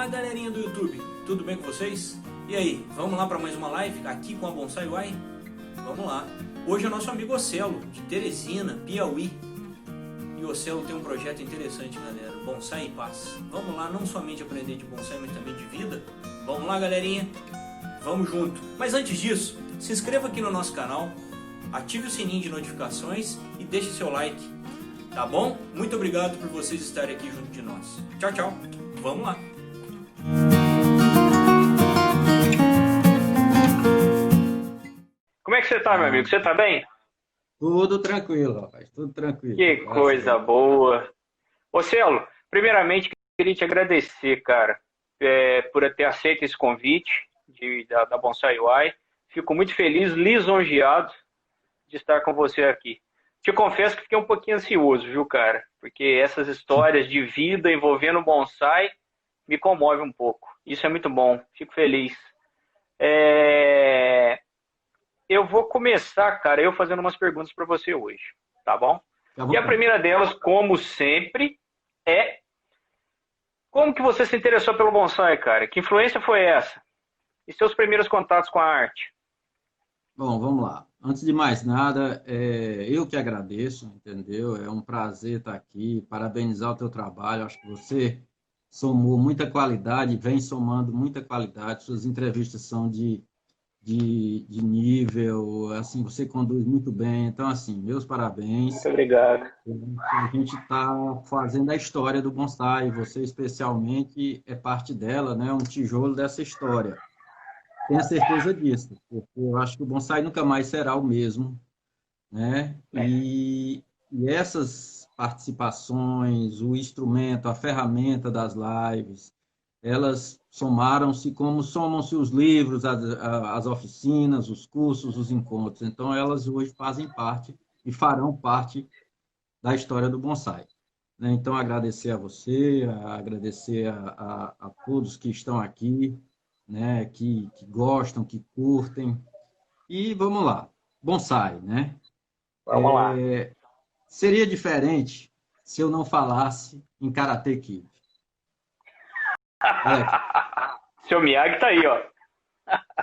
Olá, galerinha do YouTube, tudo bem com vocês? E aí, vamos lá para mais uma live aqui com a Bonsai Uai? Vamos lá. Hoje é o nosso amigo Ocelo, de Teresina, Piauí. E o Ocelo tem um projeto interessante, galera, Bonsai e Paz. Vamos lá, não somente aprender de bonsai, mas também de vida? Vamos lá, galerinha? Vamos junto. Mas antes disso, se inscreva aqui no nosso canal, ative o sininho de notificações e deixe seu like, tá bom? Muito obrigado por vocês estarem aqui junto de nós. Tchau, tchau. Vamos lá. Como é que você tá, meu amigo? Você tá bem? Tudo tranquilo, rapaz, tudo tranquilo. Que coisa boa. Ô, Celo, primeiramente, queria te agradecer, cara, por ter aceito esse convite da Bonsai Uai. Fico muito feliz, lisonjeado de estar com você aqui. Te confesso que fiquei um pouquinho ansioso, viu, cara? Porque essas histórias de vida envolvendo bonsai me comovem um pouco. Isso é muito bom, fico feliz. Eu vou começar, cara, eu fazendo umas perguntas para você hoje, tá bom? Tá bom. E a primeira delas, como sempre, é como que você se interessou pelo bonsai, cara? Que influência foi essa? E seus primeiros contatos com a arte? Bom, vamos lá. Antes de mais nada, eu que agradeço, entendeu? É um prazer estar aqui, parabenizar o teu trabalho. Acho que você somou muita qualidade, vem somando muita qualidade. Suas entrevistas são de nível, assim, você conduz muito bem. Então, assim, meus parabéns. Muito obrigado. A gente está fazendo a história do bonsai, você especialmente é parte dela, né? Um tijolo dessa história. Tenha certeza disso, porque eu acho que o bonsai nunca mais será o mesmo, né? E essas participações, o instrumento, a ferramenta das lives, elas somaram-se como somam-se os livros, as oficinas, os cursos, os encontros. Então, elas hoje fazem parte e farão parte da história do bonsai, né? Então, agradecer a você, agradecer a todos que estão aqui, né? Que gostam, que curtem. E vamos lá, bonsai, né? Vamos lá. Seria diferente se eu não falasse em Karate Kid. Olha aqui. Seu Miyagi tá aí, ó.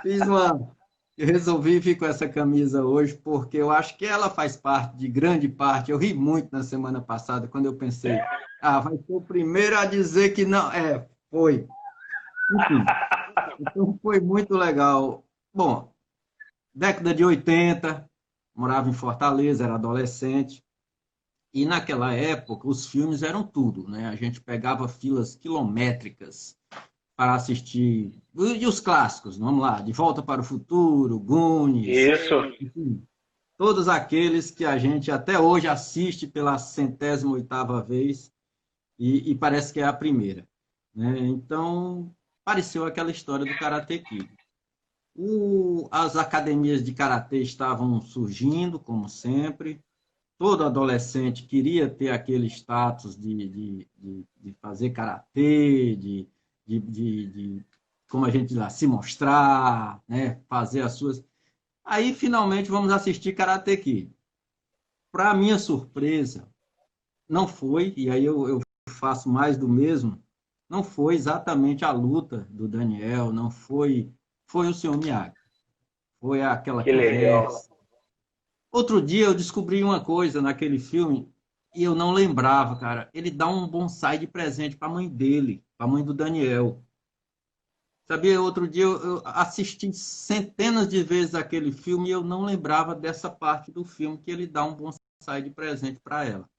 Fiz uma... Eu resolvi vir com essa camisa hoje porque eu acho que ela faz parte, de grande parte. Eu ri muito na semana passada quando eu pensei, vai ser o primeiro a dizer que não. Foi. Enfim, então foi muito legal. Bom, década de 80, morava em Fortaleza, era adolescente. E naquela época os filmes eram tudo, né? A gente pegava filas quilométricas para assistir. E os clássicos, vamos lá, De Volta para o Futuro, Goonies, Isso. enfim, todos aqueles que a gente até hoje assiste pela 108ª vez e parece que é a primeira, né? Então, pareceu aquela história do Karate Kid. As academias de karatê estavam surgindo, como sempre. Todo adolescente queria ter aquele status de fazer karatê, como a gente diz lá, se mostrar, né? Fazer as suas... Aí, finalmente, vamos assistir Karate Kid. Para minha surpresa, não foi, e aí eu faço mais do mesmo, não foi exatamente a luta do Daniel, não foi, foi o Sr. Miyagi. Foi aquela Que legal. conversa. Outro dia eu descobri uma coisa naquele filme e eu não lembrava, cara. Ele dá um bonsai de presente para a mãe dele, para a mãe do Daniel. Sabia, outro dia eu assisti centenas de vezes aquele filme e eu não lembrava dessa parte do filme que ele dá um bonsai de presente para ela.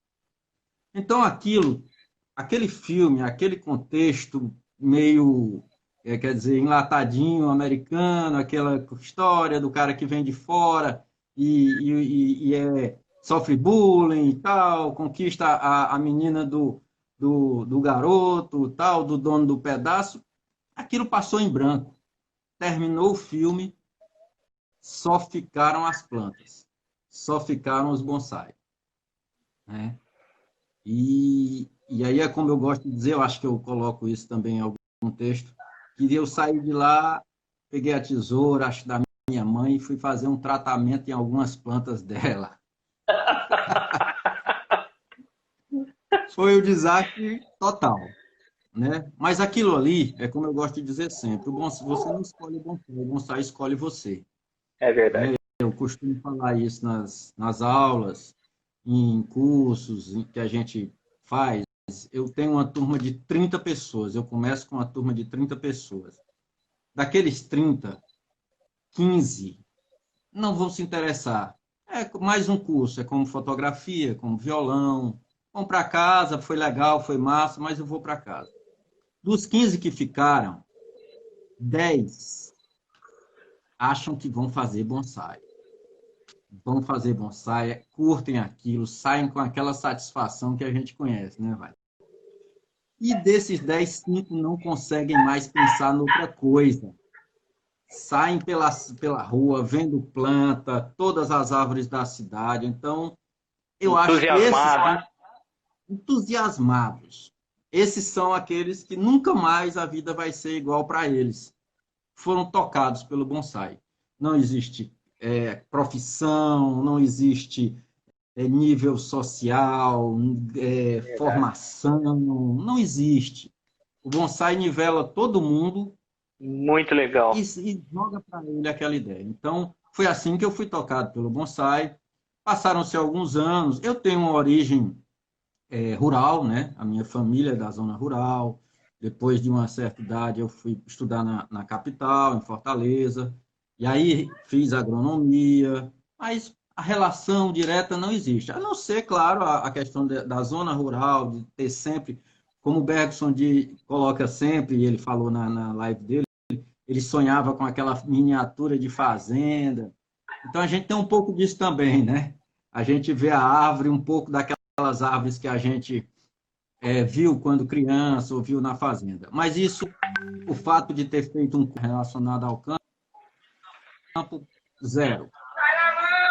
Então aquele filme, aquele contexto meio, quer dizer, enlatadinho americano, aquela história do cara que vem de fora e sofre bullying e tal, conquista a menina do garoto, tal, do dono do pedaço. Aquilo passou em branco. Terminou o filme, só ficaram as plantas, só ficaram os bonsai, né? E aí é como eu gosto de dizer, eu acho que eu coloco isso também em algum texto, que eu saí de lá, peguei a tesoura, acho da minha mãe, e fui fazer um tratamento em algumas plantas dela. Foi o desastre total. né? Mas aquilo ali, é como eu gosto de dizer sempre, você não escolhe o bonsai escolhe você. É verdade. Eu costumo falar isso nas aulas, em cursos que a gente faz. Eu tenho uma turma de 30 pessoas, eu começo com uma turma de 30 pessoas. Daqueles 30, 15 não vão se interessar. É mais um curso, é como fotografia, como violão. Vão para casa, foi legal, foi massa, mas eu vou para casa. Dos 15 que ficaram, 10 acham que vão fazer bonsai. Vão fazer bonsai, curtem aquilo, saem com aquela satisfação que a gente conhece, né, vai? E desses 10, 5 não conseguem mais pensar noutra coisa. Saem pela rua, vendo planta, todas as árvores da cidade. Então, eu acho que esses Entusiasmado. entusiasmados, esses são aqueles que nunca mais a vida vai ser igual para eles. Foram tocados pelo bonsai. Não existe profissão, não existe nível social, formação, não existe. O bonsai nivela todo mundo Muito legal. e joga para ele aquela ideia. Então, foi assim que eu fui tocado pelo bonsai. Passaram-se alguns anos. Eu tenho uma origem rural, né? A minha família é da zona rural. Depois de uma certa idade, eu fui estudar na capital, em Fortaleza. E aí fiz agronomia. Mas a relação direta não existe. A não ser, claro, a questão da zona rural, de ter sempre, como o Bergson coloca sempre, e ele falou na live dele, ele sonhava com aquela miniatura de fazenda. Então a gente tem um pouco disso também, né? A gente vê a árvore, um pouco daquelas árvores que a gente viu quando criança ou viu na fazenda. Mas isso, o fato de ter feito um curso relacionado ao campo, zero.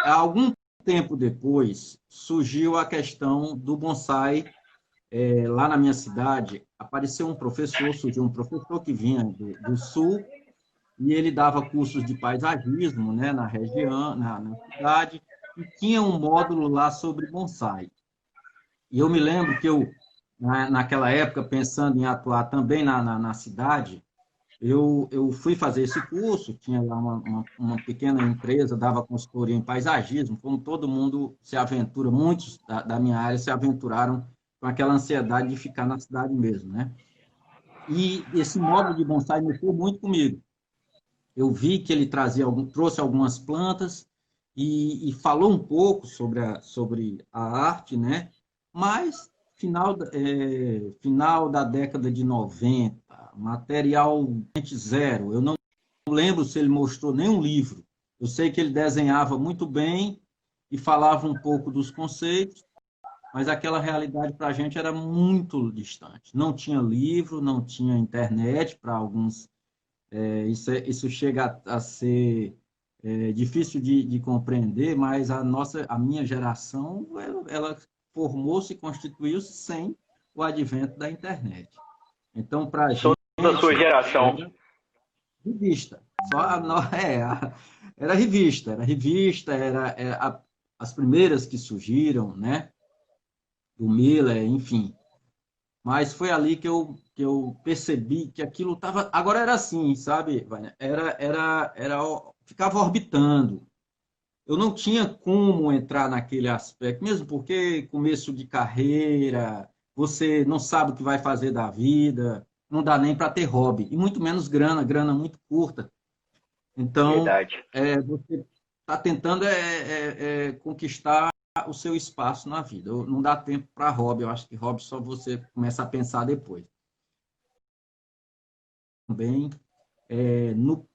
Algum tempo depois, surgiu a questão do bonsai. Lá na minha cidade, apareceu um professor, surgiu um professor que vinha do sul, e ele dava cursos de paisagismo, né, na região, na cidade, e tinha um módulo lá sobre bonsai. E eu me lembro que naquela época, pensando em atuar também na cidade, eu fui fazer esse curso, tinha lá uma pequena empresa, dava consultoria em paisagismo, como todo mundo se aventura, muitos da minha área se aventuraram com aquela ansiedade de ficar na cidade mesmo, né? E esse módulo de bonsai mexeu muito comigo. Eu vi que ele trouxe algumas plantas e falou um pouco sobre a arte, né? Mas final da década de 90, material zero. Eu não lembro se ele mostrou nenhum livro. Eu sei que ele desenhava muito bem e falava um pouco dos conceitos, mas aquela realidade para a gente era muito distante. Não tinha livro, não tinha internet para alguns. Isso chega a ser difícil de compreender, mas a minha geração, ela formou-se e constituiu-se sem o advento da internet. Então, para a Sou gente, da sua geração. era revista. Era revista, as primeiras que surgiram, né? Do Miller, enfim. Mas foi ali que eu percebi que aquilo estava. Agora era assim, sabe, Vânia? Ficava orbitando. Eu não tinha como entrar naquele aspecto, mesmo porque começo de carreira, você não sabe o que vai fazer da vida, não dá nem para ter hobby, e muito menos grana muito curta. Então, Verdade. você está tentando conquistar o seu espaço na vida. Não dá tempo para hobby, eu acho que hobby só você começa a pensar depois. Também, no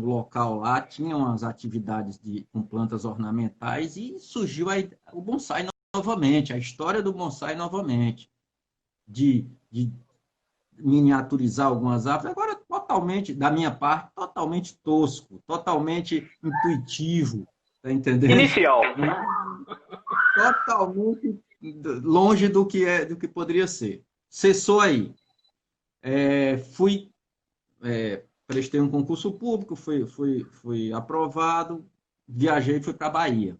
local lá, tinham as atividades com plantas ornamentais e surgiu o bonsai novamente, a história do bonsai novamente, de miniaturizar algumas árvores, agora totalmente, da minha parte, totalmente tosco, totalmente intuitivo, tá entendendo? Inicial. Totalmente longe do que poderia ser. Cessou aí. Prestei um concurso público, fui aprovado, viajei e fui para a Bahia.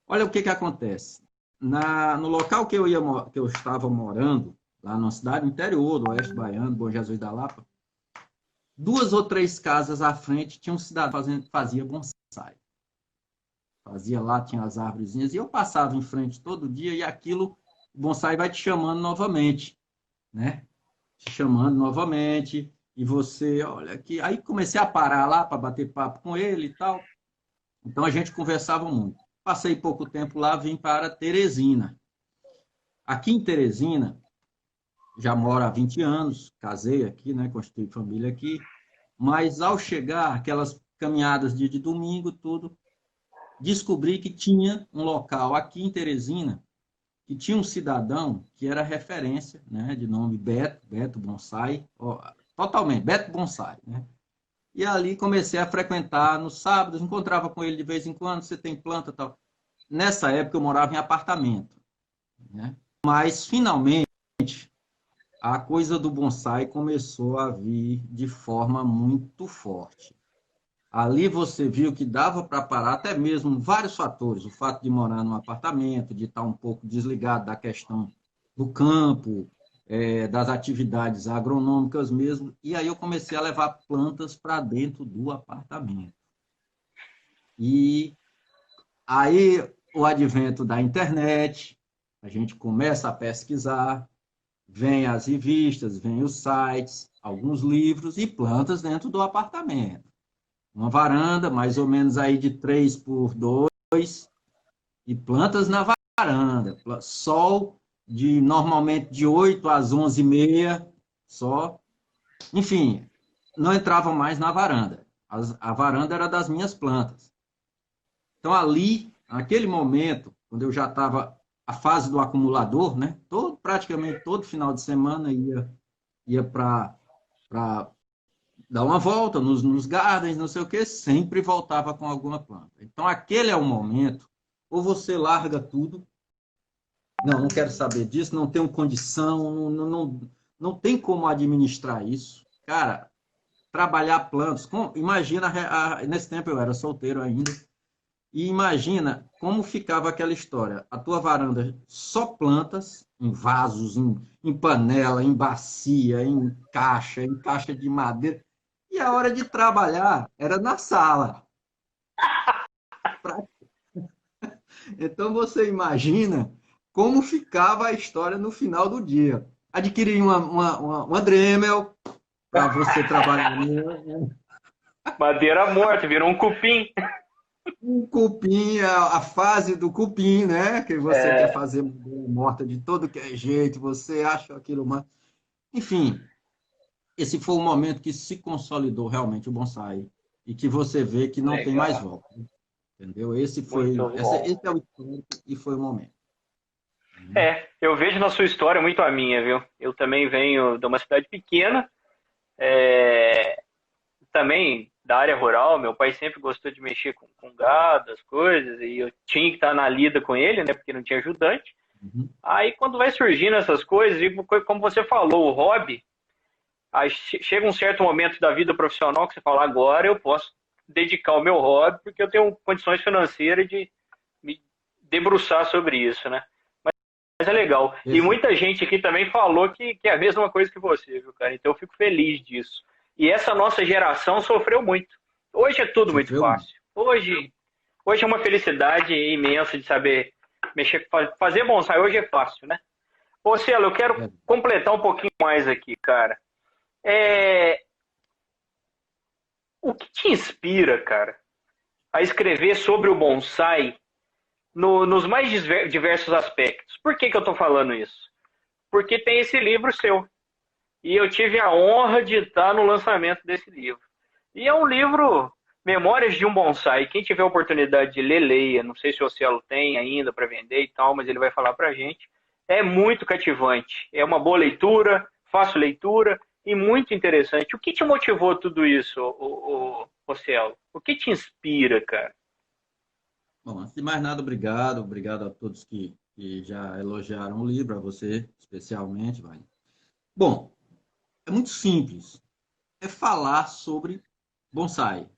Olha o que acontece. No local que eu estava morando, lá numa cidade interior do Oeste Baiano, Bom Jesus da Lapa. 2 ou 3 casas à frente tinha um cidadão fazia bonsai. Fazia lá, tinha as árvorezinhas, e eu passava em frente todo dia, e aquilo, o bonsai vai te chamando novamente, né? Te chamando novamente, e você, olha aqui. Aí comecei a parar lá para bater papo com ele e tal. Então a gente conversava muito. Passei pouco tempo lá, vim para Teresina. Aqui em Teresina, já moro há 20 anos, casei aqui, né? Constituí família aqui. Mas ao chegar, aquelas caminhadas de domingo, tudo, descobri que tinha um local aqui em Teresina, que tinha um cidadão que era referência, né, de nome Beto Bonsai, totalmente, Beto Bonsai, né? E ali comecei a frequentar nos sábados, encontrava com ele de vez em quando, você tem planta e tal. Nessa época eu morava em apartamento, né? Mas finalmente a coisa do bonsai começou a vir de forma muito forte. Ali você viu que dava para parar até mesmo vários fatores, o fato de morar num apartamento, de estar um pouco desligado da questão do campo, das atividades agronômicas mesmo, e aí eu comecei a levar plantas para dentro do apartamento. E aí o advento da internet, a gente começa a pesquisar, vem as revistas, vem os sites, alguns livros e plantas dentro do apartamento. Uma varanda, mais ou menos aí de 3 por 2, e plantas na varanda. Sol, normalmente de 8 às 11h30, só. Enfim, não entrava mais na varanda. A varanda era das minhas plantas. Então, ali, naquele momento, quando eu já estava a fase do acumulador, né? Praticamente todo final de semana ia para dar uma volta nos gardens, não sei o quê, sempre voltava com alguma planta. Então, aquele é o momento, ou você larga tudo, não quero saber disso, não tenho condição, não tem como administrar isso. Cara, trabalhar plantas, imagina, nesse tempo eu era solteiro ainda, e imagina como ficava aquela história. A tua varanda, só plantas, em vasos, em panela, em bacia, em caixa de madeira. E a hora de trabalhar era na sala. Então você imagina como ficava a história no final do dia. Adquirir uma Dremel para você trabalhar. Madeira morta, virou um cupim. Um cupim, a fase do cupim, né? Que você quer fazer madeira morta de todo que é jeito, você acha aquilo uma... Enfim, esse foi o momento que se consolidou realmente o bonsai e que você vê que não tem mais volta. Entendeu? Esse é o histórico e foi o momento. Eu vejo na sua história muito a minha, viu? Eu também venho de uma cidade pequena, também da área rural. Meu pai sempre gostou de mexer com gado, as coisas, e eu tinha que estar na lida com ele, né? Porque não tinha ajudante. Uhum. Aí quando vai surgindo essas coisas, e como você falou, o hobby, aí chega um certo momento da vida profissional que você fala, agora eu posso dedicar o meu hobby, porque eu tenho condições financeiras de me debruçar sobre isso, né? Mas é legal. E muita gente aqui também falou que é a mesma coisa que você, viu, cara? Então eu fico feliz disso. E essa nossa geração sofreu muito. Hoje é tudo muito fácil. Hoje é uma felicidade imensa de saber mexer, fazer bonsai. Hoje é fácil, né? Ô, Cielo, eu quero completar um pouquinho mais aqui, cara. O que te inspira, cara, a escrever sobre o bonsai nos mais diversos aspectos? Por que eu estou falando isso? Porque tem esse livro seu. E eu tive a honra de estar no lançamento desse livro. E é um livro, Memórias de um Bonsai. Quem tiver a oportunidade de ler, leia. Não sei se o Cielo tem ainda para vender e tal, mas ele vai falar para a gente. É muito cativante. É uma boa leitura, fácil leitura e muito interessante. O que te motivou tudo isso, o Cielo? O que te inspira, cara? Bom, antes de mais nada, obrigado. Obrigado a todos que já elogiaram o livro, a você especialmente, vai. Bom, é muito simples. É falar sobre bonsai.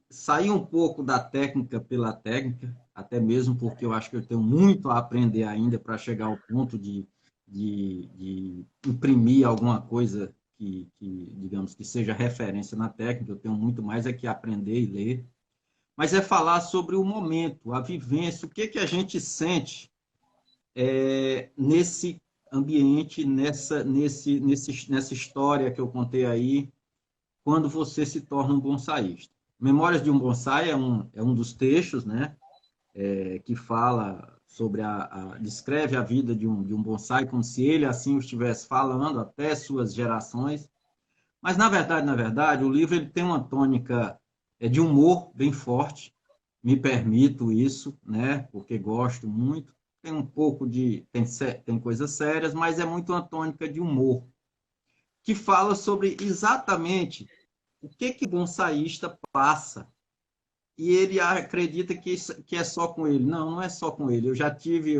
Sair um pouco da técnica pela técnica. até mesmo porque eu acho que eu tenho muito a aprender ainda para chegar ao ponto de imprimir alguma coisa digamos, que seja referência na técnica. Eu tenho muito mais é que aprender e ler. Mas é falar sobre o momento, a vivência, o que, que a gente sente nesse ambiente, nessa história que eu contei aí, quando você se torna um bonsaísta. Memórias de um bonsai é um dos textos, né, que fala sobre descreve a vida de um bonsai como se ele assim o estivesse falando até suas gerações. Mas na verdade, o livro ele tem uma tônica de humor bem forte. Me permito isso, né, porque gosto muito. Tem um pouco tem coisas sérias, mas é muito uma tônica de humor que fala sobre exatamente o que o bonsaísta passa. E ele acredita que é só com ele. Não, não é só com ele. Eu já tive,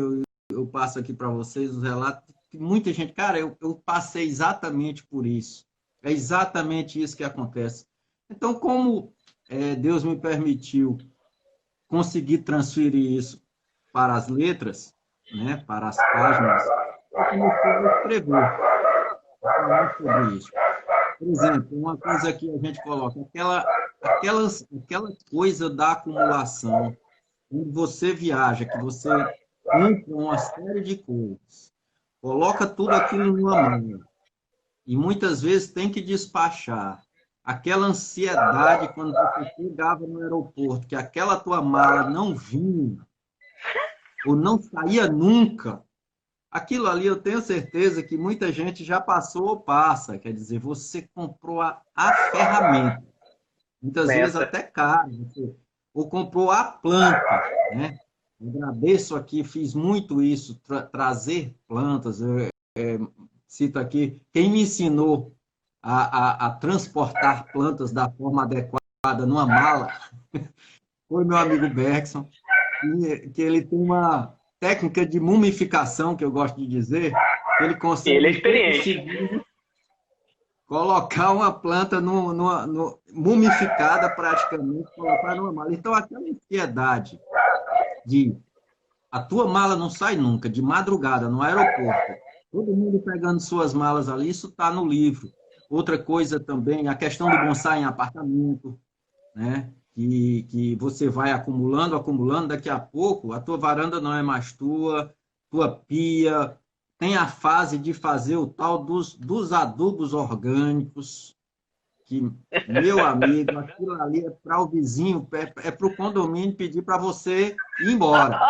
eu passo aqui para vocês os relatos, que muita gente, cara, eu passei exatamente por isso. É exatamente isso que acontece. Então, como Deus me permitiu conseguir transferir isso para as letras, né, para as páginas, eu comecei a escrever, a falar sobre isso. Por exemplo, uma coisa que a gente coloca, aquela coisa da acumulação, quando você viaja, que você compra uma série de coisas, coloca tudo aquilo numa mala, e muitas vezes tem que despachar. Aquela ansiedade quando você chegava no aeroporto, que aquela tua mala não vinha, ou não saía nunca, aquilo ali eu tenho certeza que muita gente já passou ou passa. Quer dizer, você comprou a ferramenta, muitas vezes até caro, ou comprou a planta, né? Agradeço aqui, fiz muito isso, trazer plantas. Eu cito aqui, quem me ensinou a transportar plantas da forma adequada numa mala foi meu amigo Bergson, que ele tem uma técnica de mumificação, que eu gosto de dizer, que ele consegue ele é experiente. Colocar uma planta mumificada praticamente, colocar numa mala. Então, aquela ansiedade de a tua mala não sai nunca, de madrugada, no aeroporto, todo mundo pegando suas malas ali, isso está no livro. Outra coisa também, a questão do bonsai em apartamento, né? Que você vai acumulando, acumulando, daqui a pouco a tua varanda não é mais tua pia, tem a fase de fazer o tal dos adubos orgânicos, que, meu amigo, aquilo ali é para o vizinho, é para o condomínio pedir para você ir embora.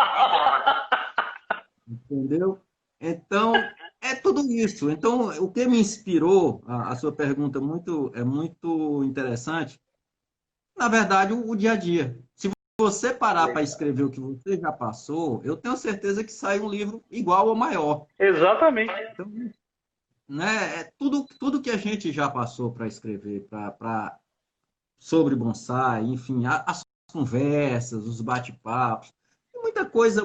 Entendeu? Então, é tudo isso. Então, o que me inspirou, a sua pergunta é muito interessante, na verdade, o dia a dia. Se você parar para escrever o que você já passou, eu tenho certeza que sai um livro igual ou maior. Exatamente. Então, né, é tudo que a gente já passou para escrever, sobre bonsai, enfim, as conversas, os bate-papos,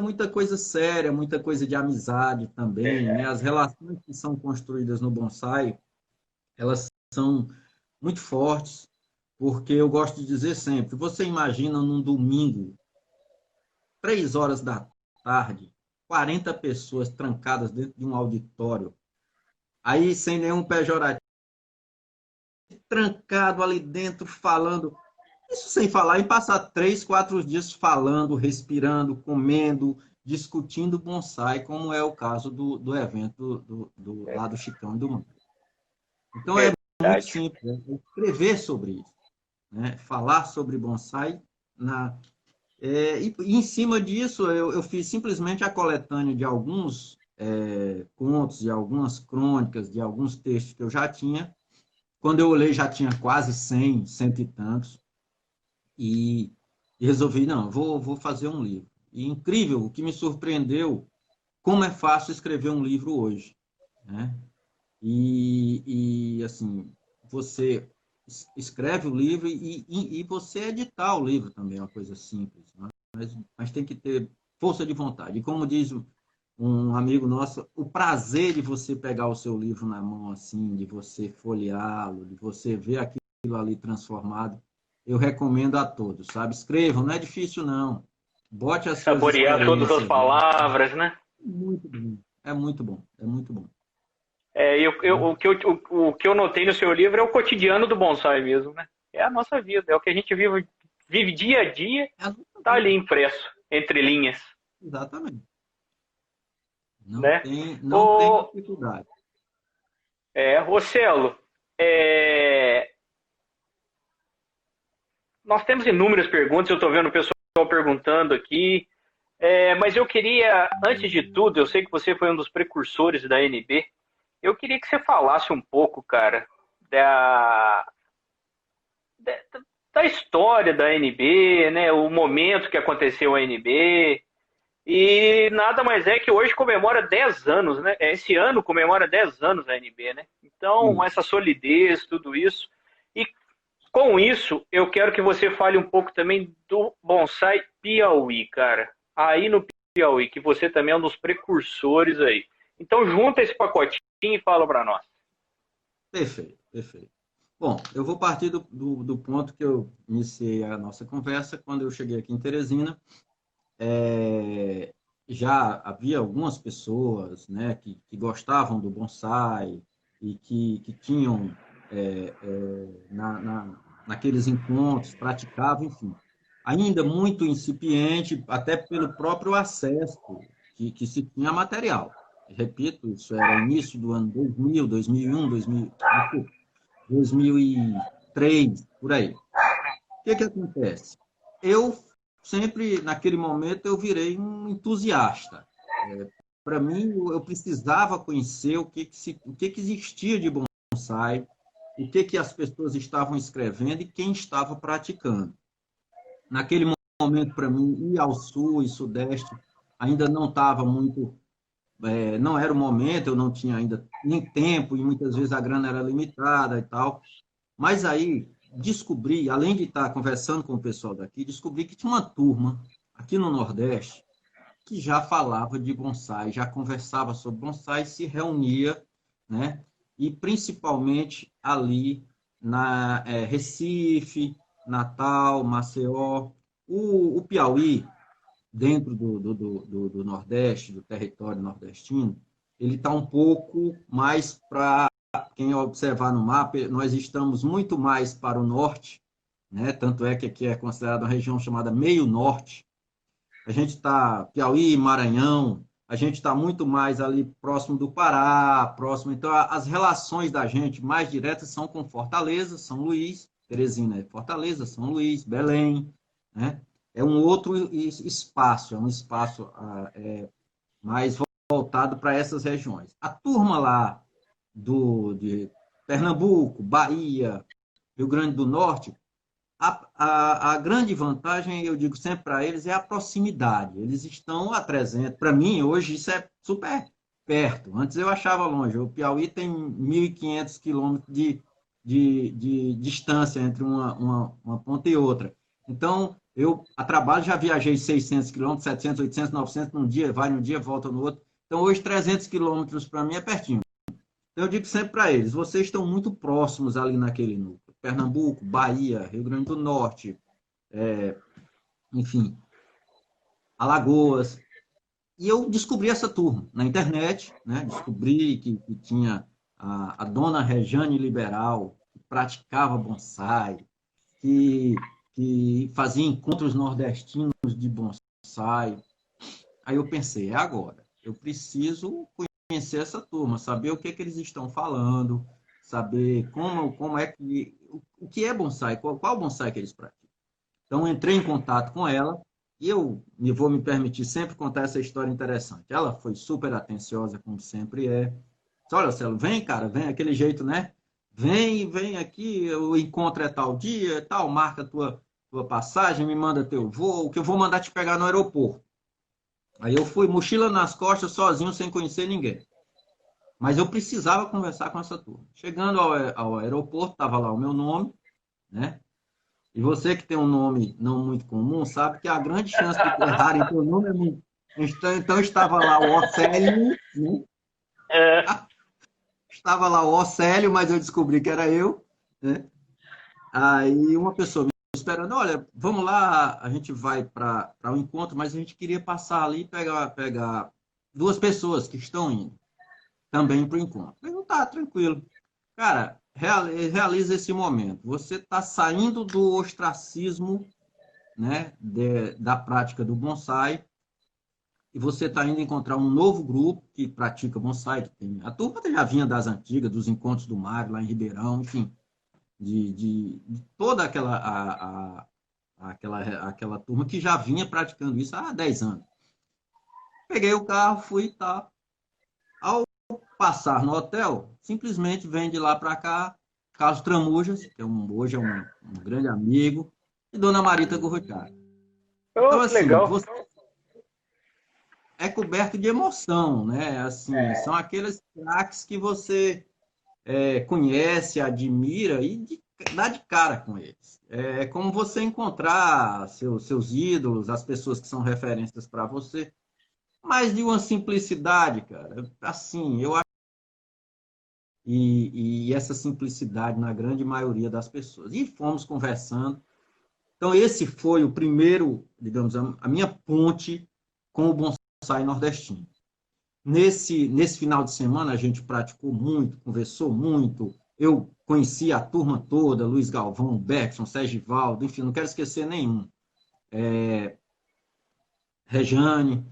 muita coisa séria, muita coisa de amizade também, né? As relações que são construídas no bonsai, elas são muito fortes, porque eu gosto de dizer sempre, você imagina num domingo, 3 horas da tarde, 40 pessoas trancadas dentro de um auditório, aí sem nenhum pejorativo, trancado ali dentro, falando. Isso sem falar em passar 3, 4 dias falando, respirando, comendo, discutindo bonsai, como é o caso do evento lá do Chicão e do Mano. Então é muito simples, é escrever sobre isso, né? Falar sobre bonsai. E em cima disso, eu fiz simplesmente a coletânea de alguns contos, de algumas crônicas, de alguns textos que eu já tinha. Quando eu olhei, já tinha quase 100, cento e tantos. E resolvi, não, vou fazer um livro. E incrível, o que me surpreendeu, como é fácil escrever um livro hoje, né? Assim, você escreve o livro e você editar o livro também é uma coisa simples, né? Mas tem que ter força de vontade. E como diz um amigo nosso, o prazer de você pegar o seu livro na mão, assim, de você folheá-lo, de você ver aquilo ali transformado, eu recomendo a todos, sabe? Escrevam, não é difícil, não. Bote as suas Saborear todas as experiências. palavras, né? Muito bom. É muito bom. É muito bom. O que eu notei no seu livro é o cotidiano do bonsai mesmo, né? É a nossa vida, é o que a gente vive dia a dia, É a nossa tá ali vida. impresso, entre linhas, Exatamente. né? Não tem Ô, dificuldade. ô Celo, é, nós temos inúmeras perguntas, eu estou vendo o pessoal perguntando aqui, mas eu queria, antes de tudo, eu sei que você foi um dos precursores da NB, eu queria que você falasse um pouco, cara, da, da, da história da NB, né? O momento que aconteceu a NB. E nada mais é que hoje comemora 10 anos, né? Esse ano comemora 10 anos a NB, né? Então, Isso. essa solidez, tudo isso. E com isso, eu quero que você fale um pouco também do Bonsai Piauí, cara. Aí no Piauí, que você também é um dos precursores aí. Então, junta esse pacotinho e fala para nós. Perfeito, perfeito. Bom, eu vou partir do ponto que eu iniciei a nossa conversa quando eu cheguei aqui em Teresina. É, já havia algumas pessoas, né, que gostavam do bonsai e que tinham naqueles encontros, praticavam, enfim. Ainda muito incipiente, até pelo próprio acesso que se tinha a material. Repito, isso era início do ano 2000, 2001, 2000, desculpa, 2003, por aí. O que acontece? Eu sempre, naquele momento, eu virei um entusiasta. Para mim, eu precisava conhecer o que existia de bonsai, o que as pessoas estavam escrevendo e quem estava praticando. Naquele momento, para mim, ir ao sul e sudeste ainda não estava muito, não era o momento, eu não tinha ainda nem tempo e muitas vezes a grana era limitada e tal. Mas aí descobri, além de estar conversando com o pessoal daqui, descobri que tinha uma turma aqui no Nordeste que já falava de bonsai, já conversava sobre bonsai, se reunia, né? E principalmente ali na Recife, Natal, Maceió, o Piauí, dentro do Nordeste, do território nordestino, ele está um pouco mais para quem observar no mapa, nós estamos muito mais para o norte, né? Tanto é que aqui é considerada uma região chamada meio norte. A gente está Piauí, Maranhão, a gente está muito mais ali próximo do Pará, próximo. Então, as relações da gente mais diretas são com Fortaleza, São Luís, Teresina é Fortaleza, São Luís, Belém, né? É um outro espaço, é um espaço mais voltado para essas regiões. A turma lá de Pernambuco, Bahia, Rio Grande do Norte, a grande vantagem, eu digo sempre para eles, é a proximidade. Eles estão a 300. Para mim, hoje, isso é super perto. Antes eu achava longe. O Piauí tem 1.500 quilômetros de distância entre uma ponta e outra. Então, eu, a trabalho, já viajei 600 quilômetros, 700, 800, 900 num dia, vai num dia, volta no outro. Então, hoje, 300 quilômetros para mim é pertinho. Então, eu digo sempre para eles, vocês estão muito próximos ali naquele núcleo. Pernambuco, Bahia, Rio Grande do Norte, enfim, Alagoas. E eu descobri essa turma na internet, né? Descobri que tinha a dona Rejane Liberal, que praticava bonsai, que fazia encontros nordestinos de bonsai. Aí eu pensei, é agora, eu preciso conhecer essa turma, saber o que eles estão falando, saber como é que, o que é bonsai, qual bonsai que eles praticam. Então, entrei em contato com ela e eu vou me permitir sempre contar essa história interessante. Ela foi super atenciosa, como sempre é. Disse, olha, Celo, vem, cara, vem, aquele jeito, né? Vem aqui, o encontro é tal dia, tal, marca tua passagem, me manda teu voo, que eu vou mandar te pegar no aeroporto. Aí eu fui, mochila nas costas, sozinho, sem conhecer ninguém. Mas eu precisava conversar com essa turma. Chegando ao aeroporto, estava lá o meu nome, né? E você que tem um nome não muito comum, sabe que a grande chance de errarem teu nome é muito. Então estava lá o Océlio, né? Estava lá o Océlio, mas eu descobri que era eu, né? Aí uma pessoa me esperando, olha, vamos lá, a gente vai para o encontro, mas a gente queria passar ali e pegar duas pessoas que estão indo também para o encontro. Eu não tá tranquilo. Cara, realiza esse momento. Você está saindo do ostracismo, né, da prática do bonsai, e você está indo encontrar um novo grupo que pratica bonsai, que tem, a turma já vinha das antigas, dos encontros do Mário, lá em Ribeirão, enfim, de toda aquela turma que já vinha praticando isso há 10 anos. Peguei o carro, fui e tal. Ao passar no hotel, simplesmente vem de lá para cá Carlos Tramujas, que hoje é um grande amigo, e Dona Marita Gurruchaga. Então, Oh, que assim, legal. você é coberto de emoção, né? Assim, são aqueles craques que você conhece, admira e dá de cara com eles. É como você encontrar seus ídolos, as pessoas que são referências para você, mas de uma simplicidade, cara. Assim, eu acho. E essa simplicidade na grande maioria das pessoas. E fomos conversando. Então, esse foi o primeiro, digamos, a minha ponte com o bonsai nordestino. Nesse final de semana, a gente praticou muito, conversou muito. Eu conheci a turma toda, Luiz Galvão, Beckson, Sérgio Valdo, enfim, não quero esquecer nenhum. Rejane.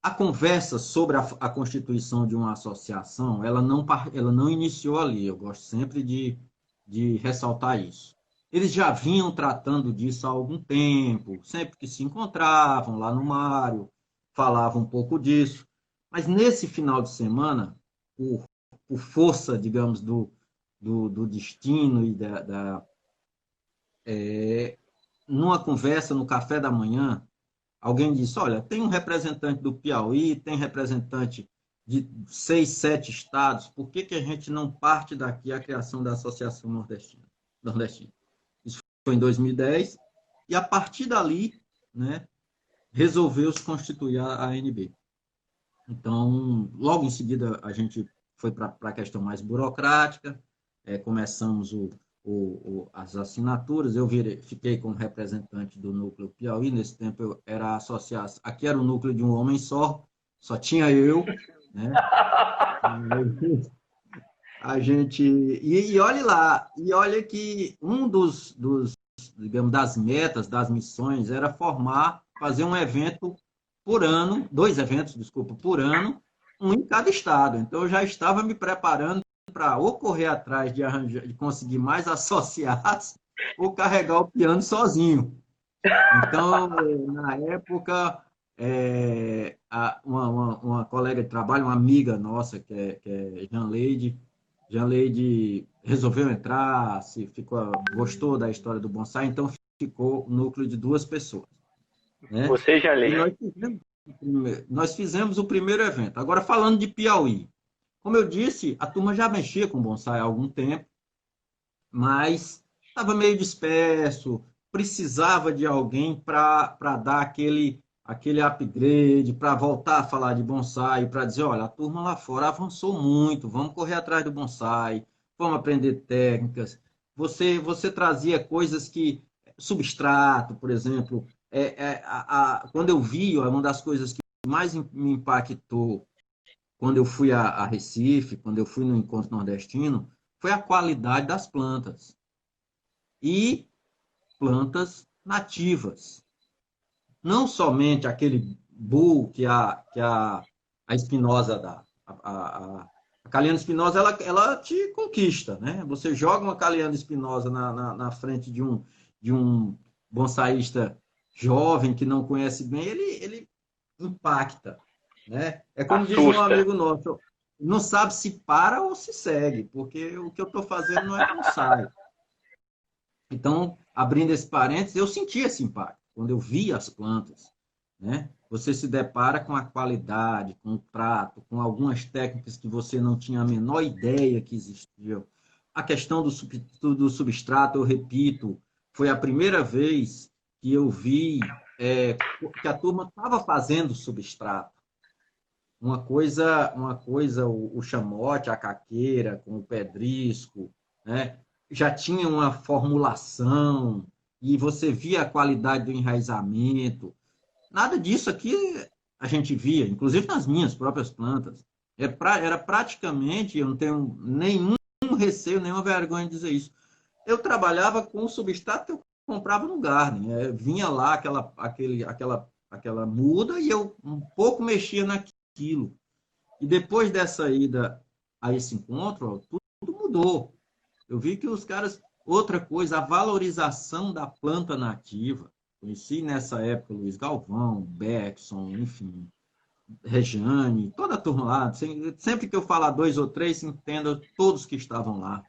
A conversa sobre a constituição de uma associação, ela não iniciou ali. Eu gosto sempre de ressaltar isso. Eles já vinham tratando disso há algum tempo, sempre que se encontravam lá no Mário, falavam um pouco disso. Mas nesse final de semana, por força, digamos, do destino e numa conversa no café da manhã, alguém disse, olha, tem um representante do Piauí, tem representante de 6, 7 estados, por que a gente não parte daqui a criação da Associação Nordestina? Isso foi em 2010, e a partir dali, né, resolveu-se constituir a ANB. Então, logo em seguida, a gente foi para a questão mais burocrática, começamos as assinaturas, fiquei como representante do Núcleo Piauí, nesse tempo eu era associado, aqui era o núcleo de um homem só tinha eu, né? A gente, e olhe lá, e olha que um digamos, das metas, das missões, era fazer um evento por ano, 2 eventos, desculpa, por ano, um em cada estado. Então, eu já estava me preparando para ou correr atrás de conseguir mais associados ou carregar o piano sozinho. Então, na época, uma colega de trabalho, uma amiga nossa, que é Janleide resolveu entrar, gostou da história do bonsai, então ficou o núcleo de 2 pessoas. Né? Você já leu. Nós fizemos o primeiro evento. Agora, falando de Piauí. Como eu disse, a turma já mexia com bonsai há algum tempo, mas estava meio disperso, precisava de alguém para dar aquele upgrade, para voltar a falar de bonsai, para dizer, olha, a turma lá fora avançou muito, vamos correr atrás do bonsai, vamos aprender técnicas. Você trazia coisas que, substrato, por exemplo, quando eu vi, uma das coisas que mais me impactou quando eu fui a Recife, quando eu fui no Encontro Nordestino, foi a qualidade das plantas. E plantas nativas. Não somente aquele bull que a espinosa dá. A Caliana espinosa, ela te conquista, né? Você joga uma Caliana espinosa na frente de um bonsaísta jovem que não conhece bem, ele impacta. Né? É como diz um amigo nosso, não sabe se para ou se segue, porque o que eu estou fazendo não é bonsai. Então, abrindo esse parênteses, eu senti esse impacto quando eu vi as plantas. Né? Você se depara com a qualidade, com o trato, com algumas técnicas que você não tinha a menor ideia que existiam. A questão do substrato, eu repito, foi a primeira vez que eu vi que a turma estava fazendo substrato. Uma coisa o chamote, a caqueira, com o pedrisco, né? Já tinha uma formulação, e você via a qualidade do enraizamento. Nada disso aqui a gente via, inclusive nas minhas próprias plantas. Era praticamente, eu não tenho nenhum receio, nenhuma vergonha de dizer isso. Eu trabalhava com o substrato que eu comprava no Garden. Vinha lá aquela muda e eu um pouco mexia naquilo. E depois dessa ida a esse encontro, ó, tudo mudou. Eu vi que os caras... Outra coisa, a valorização da planta nativa. Conheci nessa época Luiz Galvão, Beckson, enfim, Rejane, toda a turma lá. Sempre que eu falar 2 ou 3, entenda todos que estavam lá.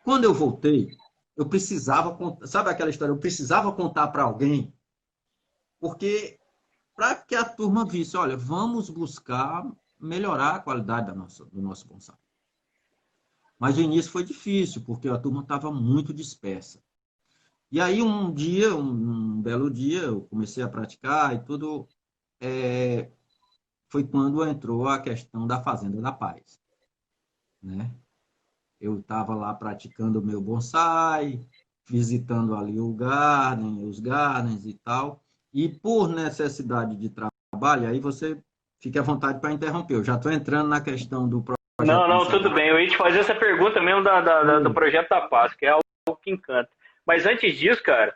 Quando eu voltei, eu precisava contar, sabe aquela história? Eu precisava contar para alguém, porque para que a turma visse, olha, vamos buscar melhorar a qualidade do nosso bonsai. Mas o início foi difícil, porque a turma estava muito dispersa. E aí um dia, um belo dia, eu comecei a praticar e tudo, foi quando entrou a questão da Fazenda da Paz, né? Eu estava lá praticando o meu bonsai, visitando ali o garden, os gardens e tal, e por necessidade de trabalho, aí você fique à vontade para interromper. Eu já estou entrando na questão do projeto. Não, tudo bem. Eu ia te fazer essa pergunta mesmo do Projeto da Paz, que é algo que encanta. Mas antes disso, cara,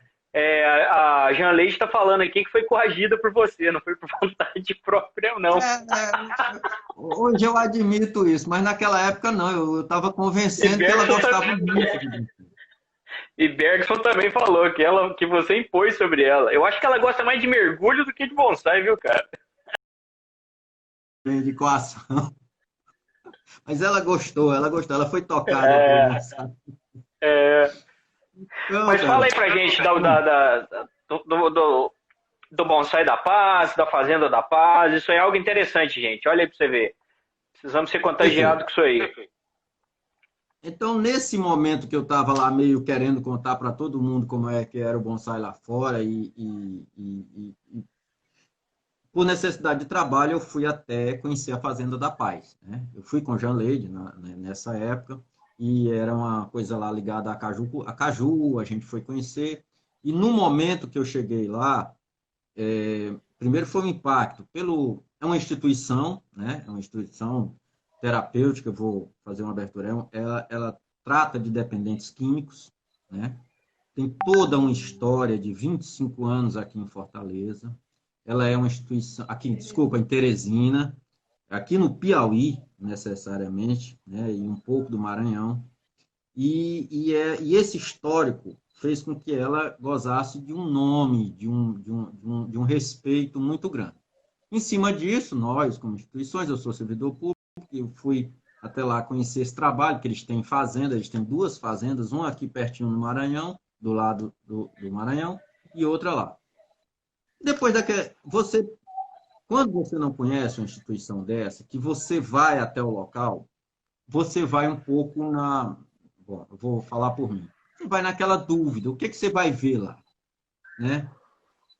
a Jean Leite está falando aqui que foi corrigida por você, não foi por vontade própria, não. Hoje eu admito isso, mas naquela época não. Eu estava convencendo que ela gostava muito de você. E Bergson também falou que você impôs sobre ela. Eu acho que ela gosta mais de mergulho do que de bonsai, viu, cara? De coação. Mas ela gostou, ela foi tocada pelo bonsai. Então, mas fala aí pra gente do Bonsai da Paz, da Fazenda da Paz. Isso é algo interessante, gente. Olha aí pra você ver. Precisamos ser contagiados com isso aí. Então, nesse momento que eu estava lá meio querendo contar para todo mundo como é que era o bonsai lá fora e por necessidade de trabalho, eu fui até conhecer a Fazenda da Paz, né? Eu fui com Jean Leide nessa época e era uma coisa lá ligada a caju, a gente foi conhecer. E no momento que eu cheguei lá, primeiro foi um impacto. É uma instituição, né? É uma instituição terapêutica, eu vou fazer uma abertura. Ela trata de dependentes químicos, né? Tem toda uma história de 25 anos aqui em Fortaleza. Ela é uma instituição, em Teresina, aqui no Piauí, necessariamente, né, e um pouco do Maranhão. E esse histórico fez com que ela gozasse de um nome, de um respeito muito grande. Em cima disso, nós, como instituições, eu sou servidor público, eu fui até lá conhecer esse trabalho, que eles têm fazenda, eles têm 2 fazendas, uma aqui pertinho no Maranhão, do lado do Maranhão, e outra lá. Depois quando você não conhece uma instituição dessa, que você vai até o local, você vai um pouco bom, eu vou falar por mim. Você vai naquela dúvida, o que você vai ver lá, né?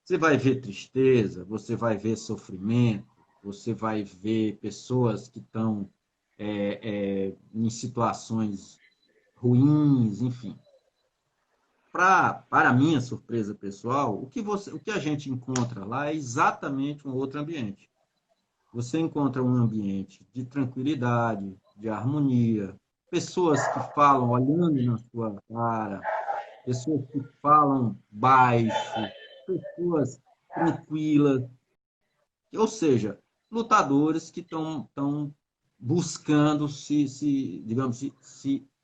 Você vai ver tristeza, você vai ver sofrimento, você vai ver pessoas que estão em situações ruins, enfim. Para minha surpresa pessoal, o que a gente encontra lá é exatamente um outro ambiente. Você encontra um ambiente de tranquilidade, de harmonia, pessoas que falam olhando na sua cara, pessoas que falam baixo, pessoas tranquilas, ou seja, lutadores que estão buscando digamos,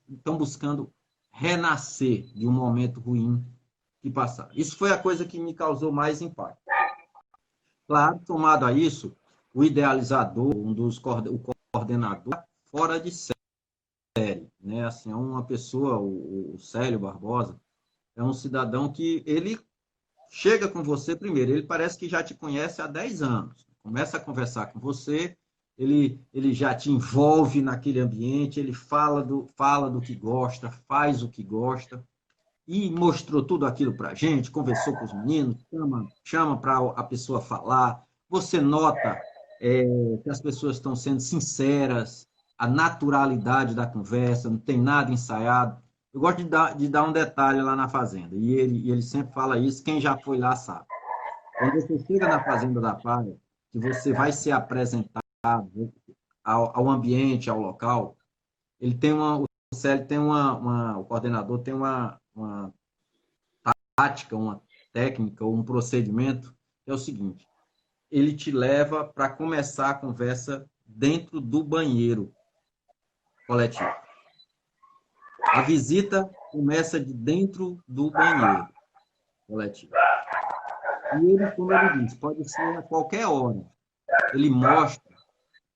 estão buscando renascer de um momento ruim que passaram. Isso foi a coisa que me causou mais impacto. Claro, somado a isso, o idealizador, o coordenador, fora de série, né? Assim, é uma pessoa, o Célio Barbosa, é um cidadão que ele chega com você primeiro, ele parece que já te conhece há 10 anos, começa a conversar com você, ele já te envolve naquele ambiente, ele fala do que gosta, faz o que gosta, e mostrou tudo aquilo para a gente, conversou com os meninos, chama para a pessoa falar, você nota que as pessoas estão sendo sinceras, a naturalidade da conversa, não tem nada ensaiado. Eu gosto de dar um detalhe lá na fazenda, e ele sempre fala isso, quem já foi lá sabe. Quando você chega na Fazenda da Praia, que você vai ser apresentado ao ambiente, ao local, ele tem o CL tem o coordenador tem uma tática, uma técnica, um procedimento, que é o seguinte, ele te leva para começar a conversa dentro do banheiro coletivo. A visita começa de dentro do banheiro coletivo. E ele, como ele diz, pode ser a qualquer hora. Ele mostra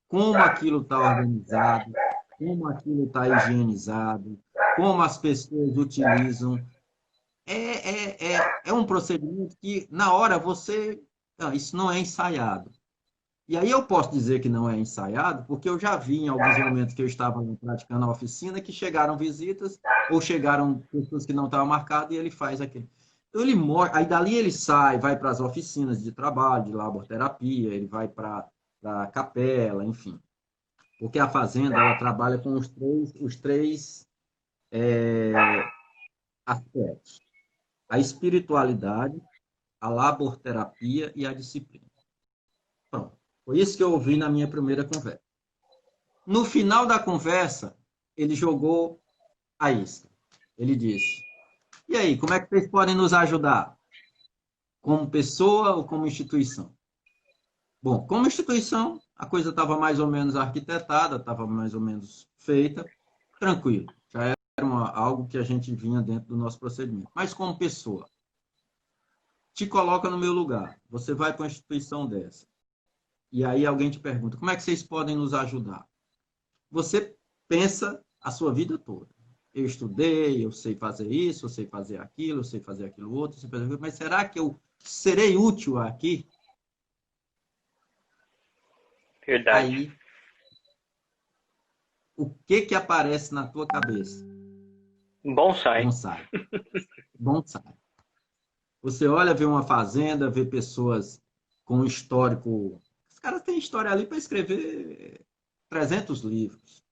como aquilo está organizado, como aquilo está higienizado, como as pessoas utilizam. É um procedimento que, na hora, você... Não, isso não é ensaiado. E aí eu posso dizer que não é ensaiado, porque eu já vi em alguns momentos que eu estava praticando a oficina que chegaram visitas ou chegaram pessoas que não estavam marcadas e ele faz aquilo. Então ele mostra, aí dali ele sai, vai para as oficinas de trabalho, de laborterapia, ele vai para a capela, enfim. Porque a fazenda ela trabalha com os três aspectos: a espiritualidade, a laborterapia e a disciplina. Pronto. Foi isso que eu ouvi na minha primeira conversa. No final da conversa, ele jogou a isca. Ele disse: e aí, como é que vocês podem nos ajudar? Como pessoa ou como instituição? Bom, como instituição, a coisa estava mais ou menos arquitetada, estava mais ou menos feita, tranquilo. Já era algo que a gente vinha dentro do nosso procedimento. Mas como pessoa, te coloca no meu lugar. Você vai para uma instituição dessa. E aí alguém te pergunta, como é que vocês podem nos ajudar? Você pensa a sua vida toda. Eu estudei, eu sei fazer isso, eu sei fazer aquilo, eu sei fazer aquilo outro, eu sei fazer aquilo, mas será que eu serei útil aqui? Verdade. Aí, o que aparece na tua cabeça? Bonsai. Bonsai. Bonsai. Você olha, vê uma fazenda, vê pessoas com um histórico. Os caras têm história ali para escrever 300 livros.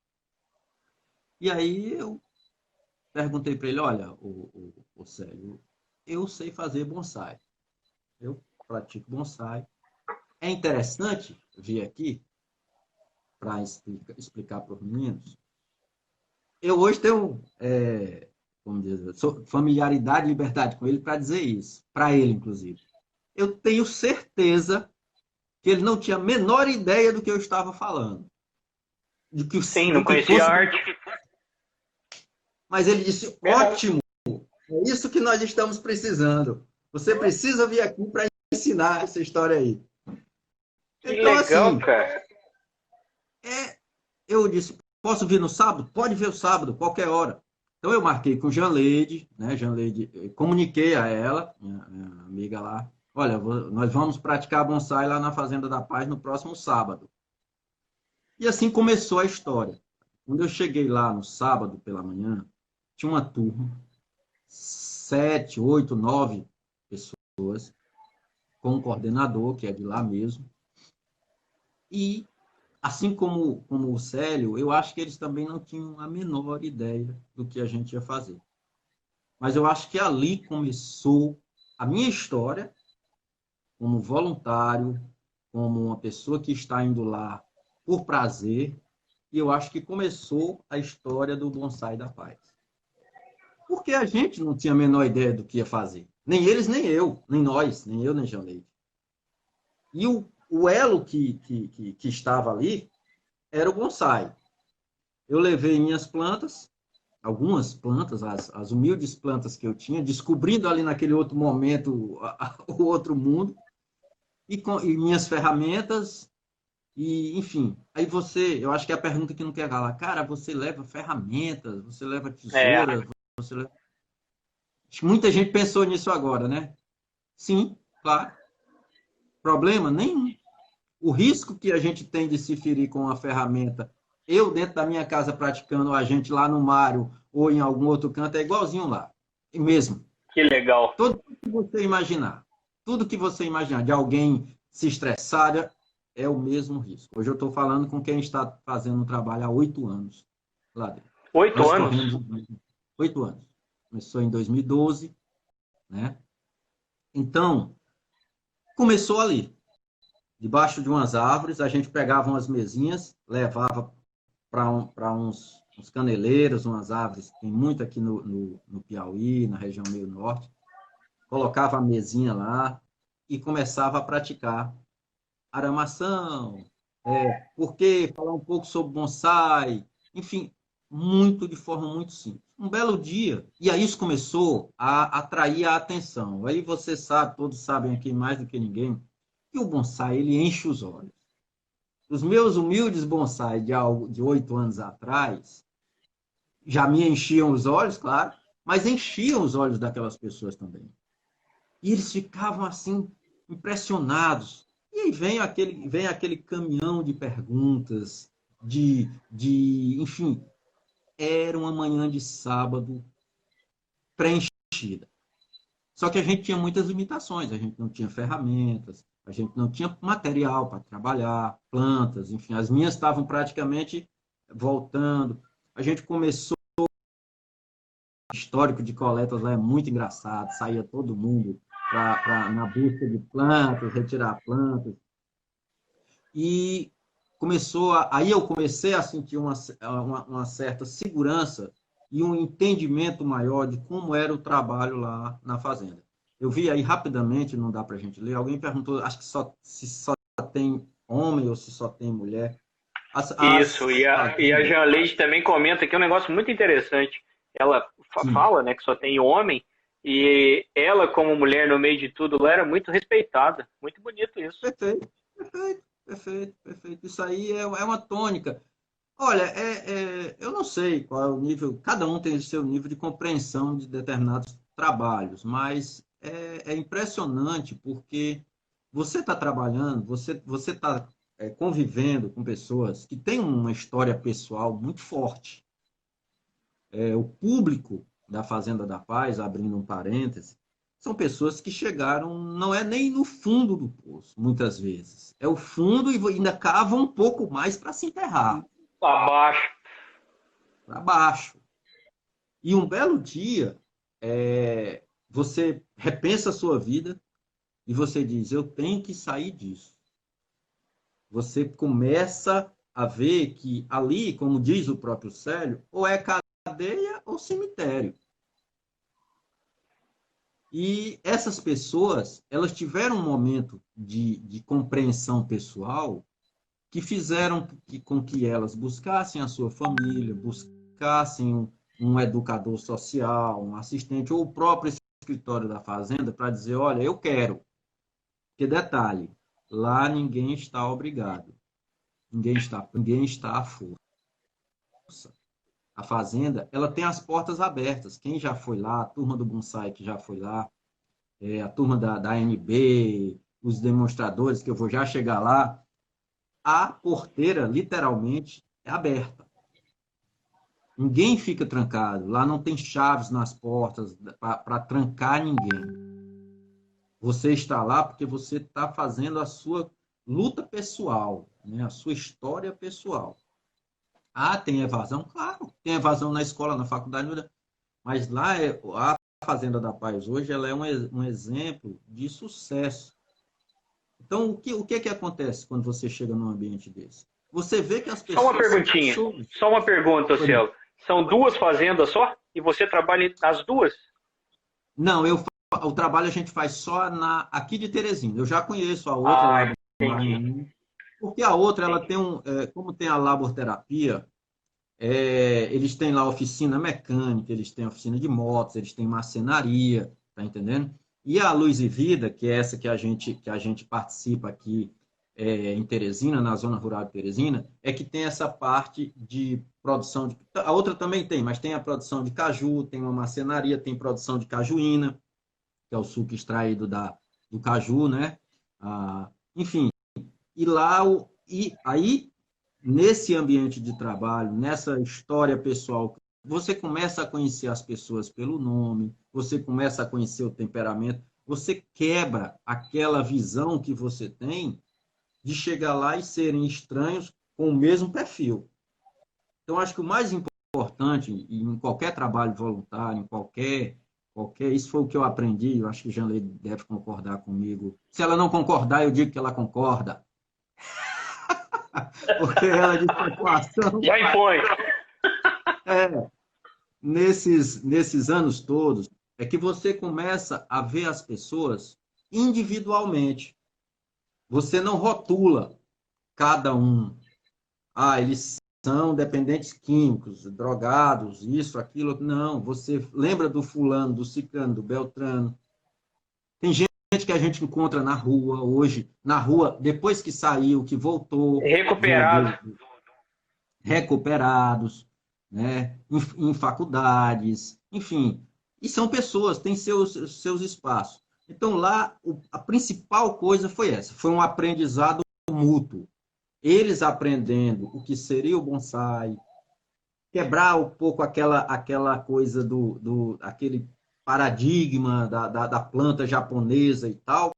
E aí eu perguntei para ele, olha, o Célio, eu sei fazer bonsai. Eu pratico bonsai. É interessante vir aqui para explicar para os meninos. Eu hoje tenho, vamos dizer, familiaridade e liberdade com ele para dizer isso. Para ele, inclusive. Eu tenho certeza que ele não tinha a menor ideia do que eu estava falando. Sim, não conhecia a arte. Mas ele disse, ótimo, é isso que nós estamos precisando. Você precisa vir aqui para ensinar essa história aí. Que então, legal, assim, cara. Eu disse, posso vir no sábado? Pode vir o sábado, qualquer hora. Então eu marquei com Janleide, né? Janleide, comuniquei a ela, minha amiga lá, olha, nós vamos praticar bonsai lá na Fazenda da Paz no próximo sábado. E assim começou a história. Quando eu cheguei lá no sábado pela manhã, tinha uma turma, 7, 8, 9 pessoas, com um coordenador, que é de lá mesmo. E, assim como o Célio, eu acho que eles também não tinham a menor ideia do que a gente ia fazer. Mas eu acho que ali começou a minha história como voluntário, como uma pessoa que está indo lá por prazer, e eu acho que começou a história do Bonsai da Paz. Porque a gente não tinha a menor ideia do que ia fazer. Nem eles, nem eu, nem nós, nem eu, nem Janleide. E o elo que estava ali era o bonsai. Eu levei minhas plantas, algumas plantas, as humildes plantas que eu tinha, descobrindo ali naquele outro momento o outro mundo, e minhas ferramentas, e enfim. Aí eu acho que é a pergunta que não quer calar, cara, você leva ferramentas, você leva tesoura, você leva... Muita gente pensou nisso agora, né? Sim, claro. Problema nenhum. O risco que a gente tem de se ferir com uma ferramenta, eu dentro da minha casa praticando, a gente lá no Mário ou em algum outro canto, é igualzinho lá. Mesmo. Que legal. Tudo que você imaginar de alguém se estressar, é o mesmo risco. Hoje eu estou falando com quem está fazendo um trabalho há 8 anos lá dentro. 8 anos? 8 anos. Começou em 2012, né? Então, começou ali, debaixo de umas árvores, a gente pegava umas mesinhas, levava para uns caneleiros, umas árvores, tem muito aqui no Piauí, na região meio norte, colocava a mesinha lá e começava a praticar aramação, porque falar um pouco sobre bonsai, enfim, de forma muito simples. Um belo dia, e aí isso começou a atrair a atenção. Aí você sabe, todos sabem aqui mais do que ninguém, que o bonsai ele enche os olhos. Os meus humildes bonsai de 8 anos atrás já me enchiam os olhos, claro, mas enchiam os olhos daquelas pessoas também. E eles ficavam assim, impressionados. E aí vem aquele caminhão de perguntas, enfim, era uma manhã de sábado preenchida. Só que a gente tinha muitas limitações, a gente não tinha ferramentas, a gente não tinha material para trabalhar, plantas, enfim, as minhas estavam praticamente voltando. A gente começou, o histórico de coletas lá é muito engraçado, saía todo mundo na busca de plantas, retirar plantas. E aí eu comecei a sentir uma certa segurança e um entendimento maior de como era o trabalho lá na fazenda. Eu vi aí rapidamente, não dá para a gente ler, alguém perguntou, acho que se só tem homem ou se só tem mulher. Isso, e a Jean Leite também comenta aqui um negócio muito interessante. Ela fala, né, que só tem homem, e ela, como mulher no meio de tudo, ela era muito respeitada. Muito bonito isso. Perfeito. Isso aí é uma tônica. Olha, eu não sei qual é o nível, cada um tem o seu nível de compreensão de determinados trabalhos, mas é impressionante porque você está trabalhando, você está convivendo com pessoas que têm uma história pessoal muito forte. O público da Fazenda da Paz, abrindo um parêntese, são pessoas que chegaram, não é nem no fundo do poço, muitas vezes. É o fundo e ainda cavam um pouco mais para se enterrar. Abaixo. Para baixo. E um belo dia, você repensa a sua vida e você diz, eu tenho que sair disso. Você começa a ver que ali, como diz o próprio Célio, ou é cadeia ou cemitério. E essas pessoas, elas tiveram um momento de compreensão pessoal que fizeram com que elas buscassem a sua família, buscassem um educador social, um assistente, ou o próprio escritório da fazenda para dizer, olha, eu quero. Porque, detalhe, lá ninguém está obrigado. Ninguém está à força. A fazenda, ela tem as portas abertas. Quem já foi lá, a turma do bonsai que já foi lá, a turma da ANB, os demonstradores, que eu vou já chegar lá, a porteira, literalmente, é aberta. Ninguém fica trancado. Lá não tem chaves nas portas para trancar ninguém. Você está lá porque você está fazendo a sua luta pessoal, né? A sua história pessoal. Tem evasão? Claro, tem evasão na escola, na faculdade, mas lá a Fazenda da Paz hoje ela é um exemplo de sucesso. Então, o que acontece quando você chega num ambiente desse? Você vê que as pessoas... Só uma perguntinha, só uma pergunta, Cielo. São 2 fazendas só? E você trabalha nas 2? Não, o trabalho a gente faz só aqui de Teresina. Eu já conheço a outra lá do Maranhão, porque a outra, ela tem como tem a laborterapia, eles têm lá oficina mecânica, eles têm oficina de motos, eles têm marcenaria, tá entendendo? E a Luz e Vida, que é essa que a gente participa aqui em Teresina, na zona rural de Teresina, é que tem essa parte de produção de... A outra também tem, mas tem a produção de caju, tem uma marcenaria, tem produção de cajuína, que é o suco extraído do caju, né? Enfim, e lá, aí, nesse ambiente de trabalho, nessa história pessoal, você começa a conhecer as pessoas pelo nome, você começa a conhecer o temperamento, você quebra aquela visão que você tem de chegar lá e serem estranhos com o mesmo perfil. Então, acho que o mais importante importante em qualquer trabalho voluntário, isso foi o que eu aprendi, eu acho que Janley deve concordar comigo. Se ela não concordar, eu digo que ela concorda. Porque ela de situação... Já impõe. Nesses anos todos, é que você começa a ver as pessoas individualmente. Você não rotula cada um. Eles são dependentes químicos, drogados, isso, aquilo. Não, você lembra do fulano, do ciclano, do beltrano. Tem gente que a gente encontra na rua hoje, depois que saiu, que voltou. Recuperados, né? Em faculdades, enfim. E são pessoas, têm seus espaços. Então, lá, a principal coisa foi essa, foi um aprendizado mútuo. Eles aprendendo o que seria o bonsai, quebrar um pouco aquela coisa aquele paradigma da planta japonesa e tal,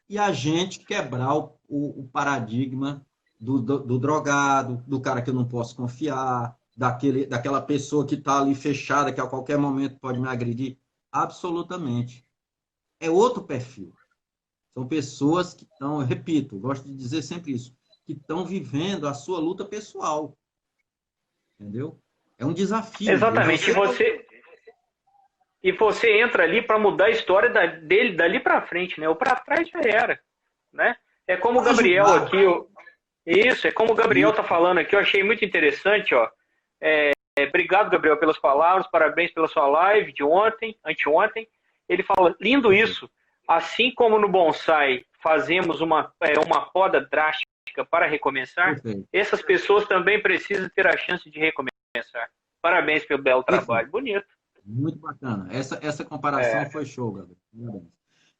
e a gente quebrar o paradigma do drogado, do cara que eu não posso confiar, daquela pessoa que está ali fechada, que a qualquer momento pode me agredir. Absolutamente. É outro perfil. São pessoas que estão, eu repito, gosto de dizer sempre isso, que estão vivendo a sua luta pessoal. Entendeu? É um desafio. Exatamente. E você entra ali para mudar a história dele dali para frente, né? Ou para trás já era, né? É como o Gabriel aqui, isso, é como o Gabriel está falando aqui, eu achei muito interessante, ó. Obrigado, Gabriel, pelas palavras, parabéns pela sua live de ontem, anteontem. Ele fala, lindo isso, assim como no bonsai fazemos uma poda drástica para recomeçar, Perfeito. Essas pessoas também precisam ter a chance de recomeçar. Parabéns pelo belo trabalho, bonito. Muito bacana. Essa comparação foi show, Gabriel.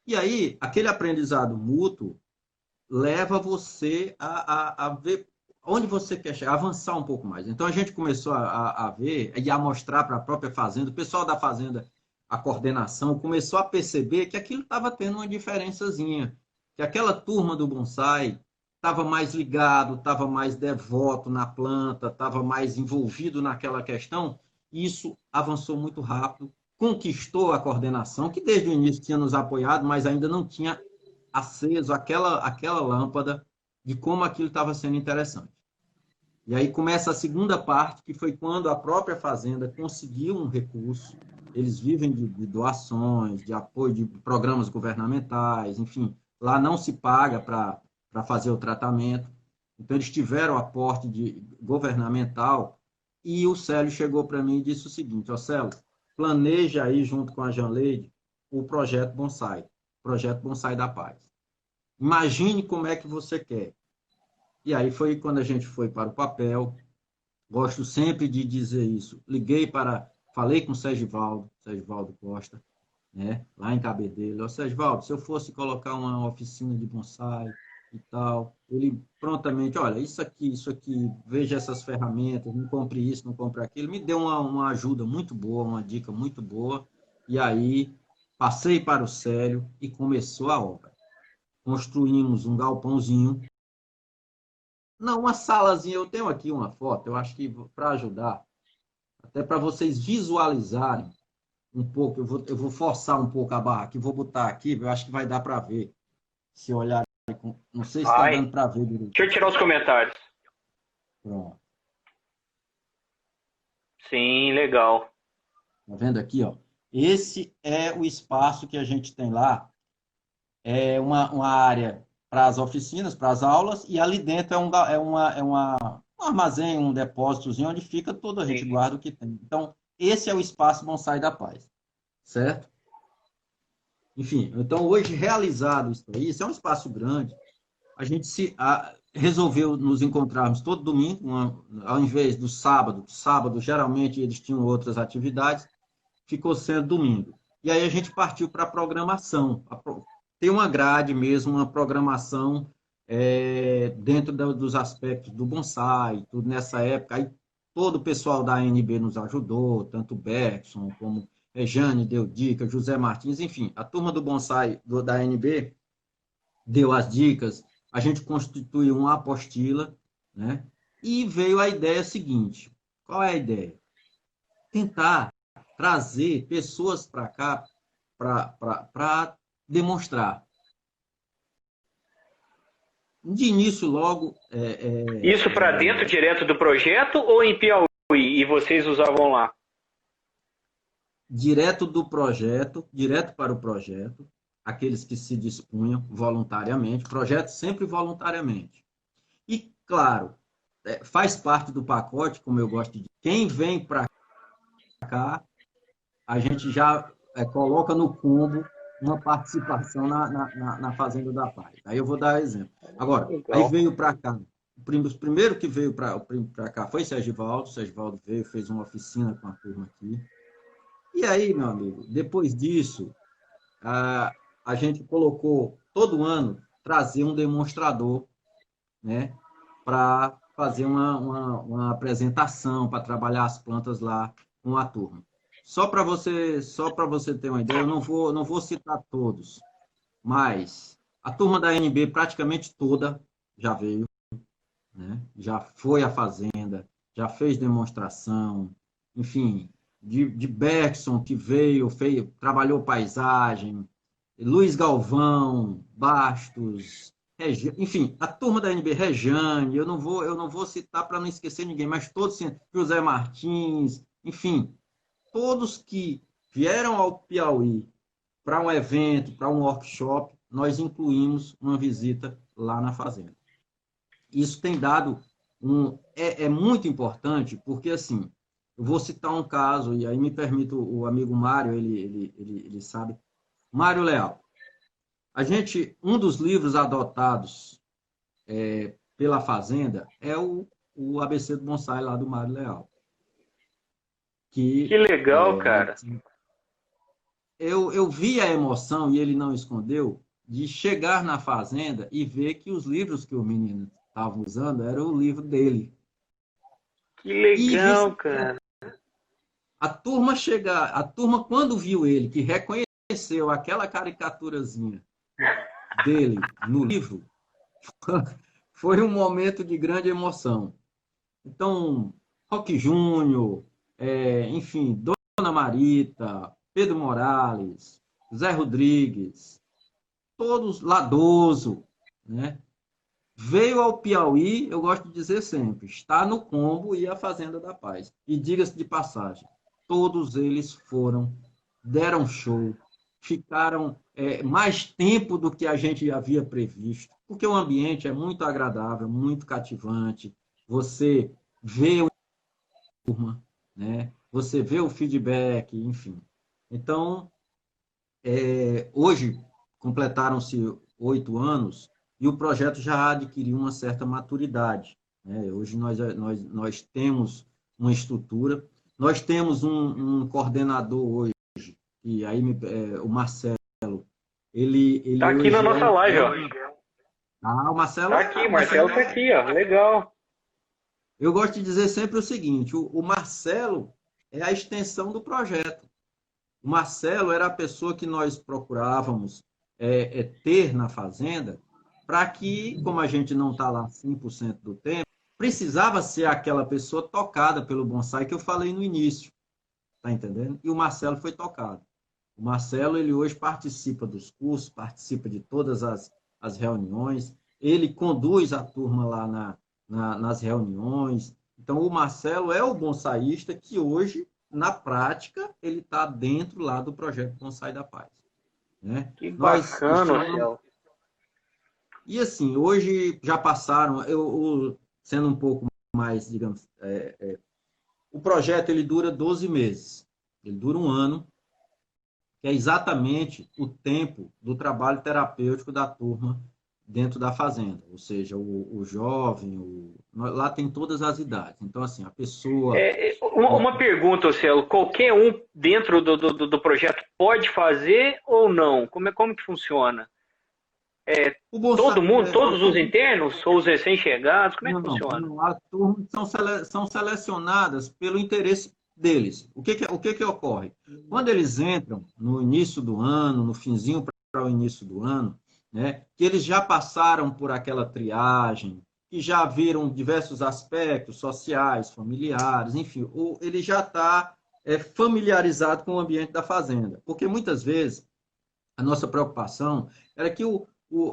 E aí, aquele aprendizado mútuo leva você a ver onde você quer chegar, avançar um pouco mais. Então, a gente começou a ver e a mostrar para a própria fazenda, o pessoal da fazenda, a coordenação, começou a perceber que aquilo estava tendo uma diferençazinha, que aquela turma do bonsai estava mais ligado, estava mais devoto na planta, estava mais envolvido naquela questão. Isso avançou muito rápido, conquistou a coordenação, que desde o início tinha nos apoiado, mas ainda não tinha aceso aquela lâmpada de como aquilo estava sendo interessante. E aí começa a segunda parte, que foi quando a própria fazenda conseguiu um recurso. Eles vivem de doações, de apoio de programas governamentais, enfim, lá não se paga para fazer o tratamento. Então, eles tiveram aporte governamental e o Célio chegou para mim e disse o seguinte, Célio, planeja aí, junto com a Janleide, o Projeto Bonsai da Paz. Imagine como é que você quer. E aí foi quando a gente foi para o papel. Gosto sempre de dizer isso. Falei com o Sergivaldo Costa, né, lá em Cabedelo. Sergivaldo, se eu fosse colocar uma oficina de bonsai e tal, ele prontamente, olha, isso aqui, veja essas ferramentas, não compre isso, não compre aquilo. Me deu uma ajuda muito boa, uma dica muito boa. E aí passei para o Célio e começou a obra. Construímos um galpãozinho. Não, uma salazinha. Eu tenho aqui uma foto, eu acho que para ajudar, até para vocês visualizarem um pouco, eu vou forçar um pouco a barra aqui, vou botar aqui, eu acho que vai dar para ver. Se olhar, não sei se está dando para ver direito. Deixa eu tirar os comentários. Pronto. Sim, legal. Tá vendo aqui, ó? Esse é o espaço que a gente tem lá. É uma área para as oficinas, para as aulas, e ali dentro um armazém, um depósitozinho onde fica tudo, a gente guarda o que tem. Então, esse é o espaço Bonsai da Paz, certo? Enfim, então hoje realizado isso aí, isso é um espaço grande, a gente resolveu nos encontrarmos todo domingo, ao invés do sábado geralmente eles tinham outras atividades, ficou sendo domingo. E aí a gente partiu para a programação, tem uma grade mesmo, uma programação dentro dos aspectos do bonsai, tudo nessa época. Aí todo o pessoal da ANB nos ajudou, tanto o Bergson como Jane deu dicas, José Martins, enfim, a turma do bonsai da ANB deu as dicas, a gente constituiu uma apostila, né? E veio a ideia seguinte, Qual é a ideia? Tentar trazer pessoas para cá para demonstrar. De início, logo... Isso para dentro direto do projeto ou em Piauí? E vocês usavam lá? Direto do projeto, direto para o projeto, aqueles que se dispunham voluntariamente, projeto sempre voluntariamente. E, claro, faz parte do pacote, como eu gosto de dizer, quem vem para cá, a gente já coloca no combo uma participação na Fazenda da Paz. Aí eu vou dar exemplo. Agora, aí veio para cá, o primeiro que veio para cá foi Sergivaldo veio, fez uma oficina com a turma aqui. E aí, meu amigo, depois disso, a gente colocou, todo ano, trazer um demonstrador, né, para fazer uma apresentação, para trabalhar as plantas lá com a turma. Só para você ter uma ideia, eu não vou citar todos, mas a turma da NB praticamente toda já veio, né? Já foi à fazenda, já fez demonstração, enfim, de Bergson, que veio, trabalhou paisagem, Luiz Galvão, Bastos, enfim, a turma da NB, Rejane, eu não vou citar para não esquecer ninguém, mas todos, assim, José Martins, enfim, todos que vieram ao Piauí para um evento, para um workshop, nós incluímos uma visita lá na fazenda. Isso tem dado é muito importante, porque, assim, eu vou citar um caso, e aí me permito, o amigo Mário, ele sabe, Mário Leal. Um dos livros adotados pela Fazenda é o ABC do Bonsai, lá do Mário Leal. Que legal, cara. Eu vi a emoção, e ele não escondeu, de chegar na fazenda e ver que os livros que o menino estava usando eram o livro dele. Que legal, cara. A turma, quando viu ele, que reconheceu aquela caricaturazinha dele no livro, foi um momento de grande emoção. Então, Roque Júnior, enfim, Dona Marita, Pedro Morales, Zé Rodrigues, todos, Ladoso, né? Veio ao Piauí, eu gosto de dizer sempre, está no Combo e a Fazenda da Paz. E diga-se de passagem, todos eles deram show, ficaram mais tempo do que a gente havia previsto, porque o ambiente é muito agradável, muito cativante, você vê o turma, né? Você vê o feedback, enfim. Então, hoje completaram-se 8 anos e o projeto já adquiriu uma certa maturidade, né? Hoje nós temos uma estrutura, nós temos um coordenador hoje, e aí o Marcelo, ele tá aqui na nossa live, ó. O Marcelo... Tá aqui, Marcelo tá aqui, ó. Legal. Eu gosto de dizer sempre o seguinte, o Marcelo é a extensão do projeto. O Marcelo era a pessoa que nós procurávamos ter na fazenda, para que, como a gente não está lá 100% do tempo, precisava ser aquela pessoa tocada pelo bonsai que eu falei no início, tá entendendo? E o Marcelo foi tocado. O Marcelo, ele hoje participa dos cursos, participa de todas as reuniões, ele conduz a turma lá nas reuniões. Então, o Marcelo é o bonsaísta que hoje, na prática, ele está dentro lá do projeto Bonsai da Paz. Né? Que bacana, Marcelo. E assim, hoje já passaram, sendo um pouco mais, digamos, o projeto ele dura 12 meses, ele dura um ano, que é exatamente o tempo do trabalho terapêutico da turma dentro da fazenda, ou seja, o jovem, lá tem todas as idades. Então, assim, a pessoa... Uma pergunta, Marcelo, qualquer um dentro do projeto pode fazer ou não? Como que funciona? Todo mundo, todos os internos ou os recém-chegados? Como é que funciona? Não, as turmas são selecionadas pelo interesse deles. O que ocorre? Quando eles entram no início do ano, no finzinho para o início do ano, né, que eles já passaram por aquela triagem, que já viram diversos aspectos sociais, familiares, enfim, ele já está familiarizado com o ambiente da fazenda. Porque muitas vezes a nossa preocupação era que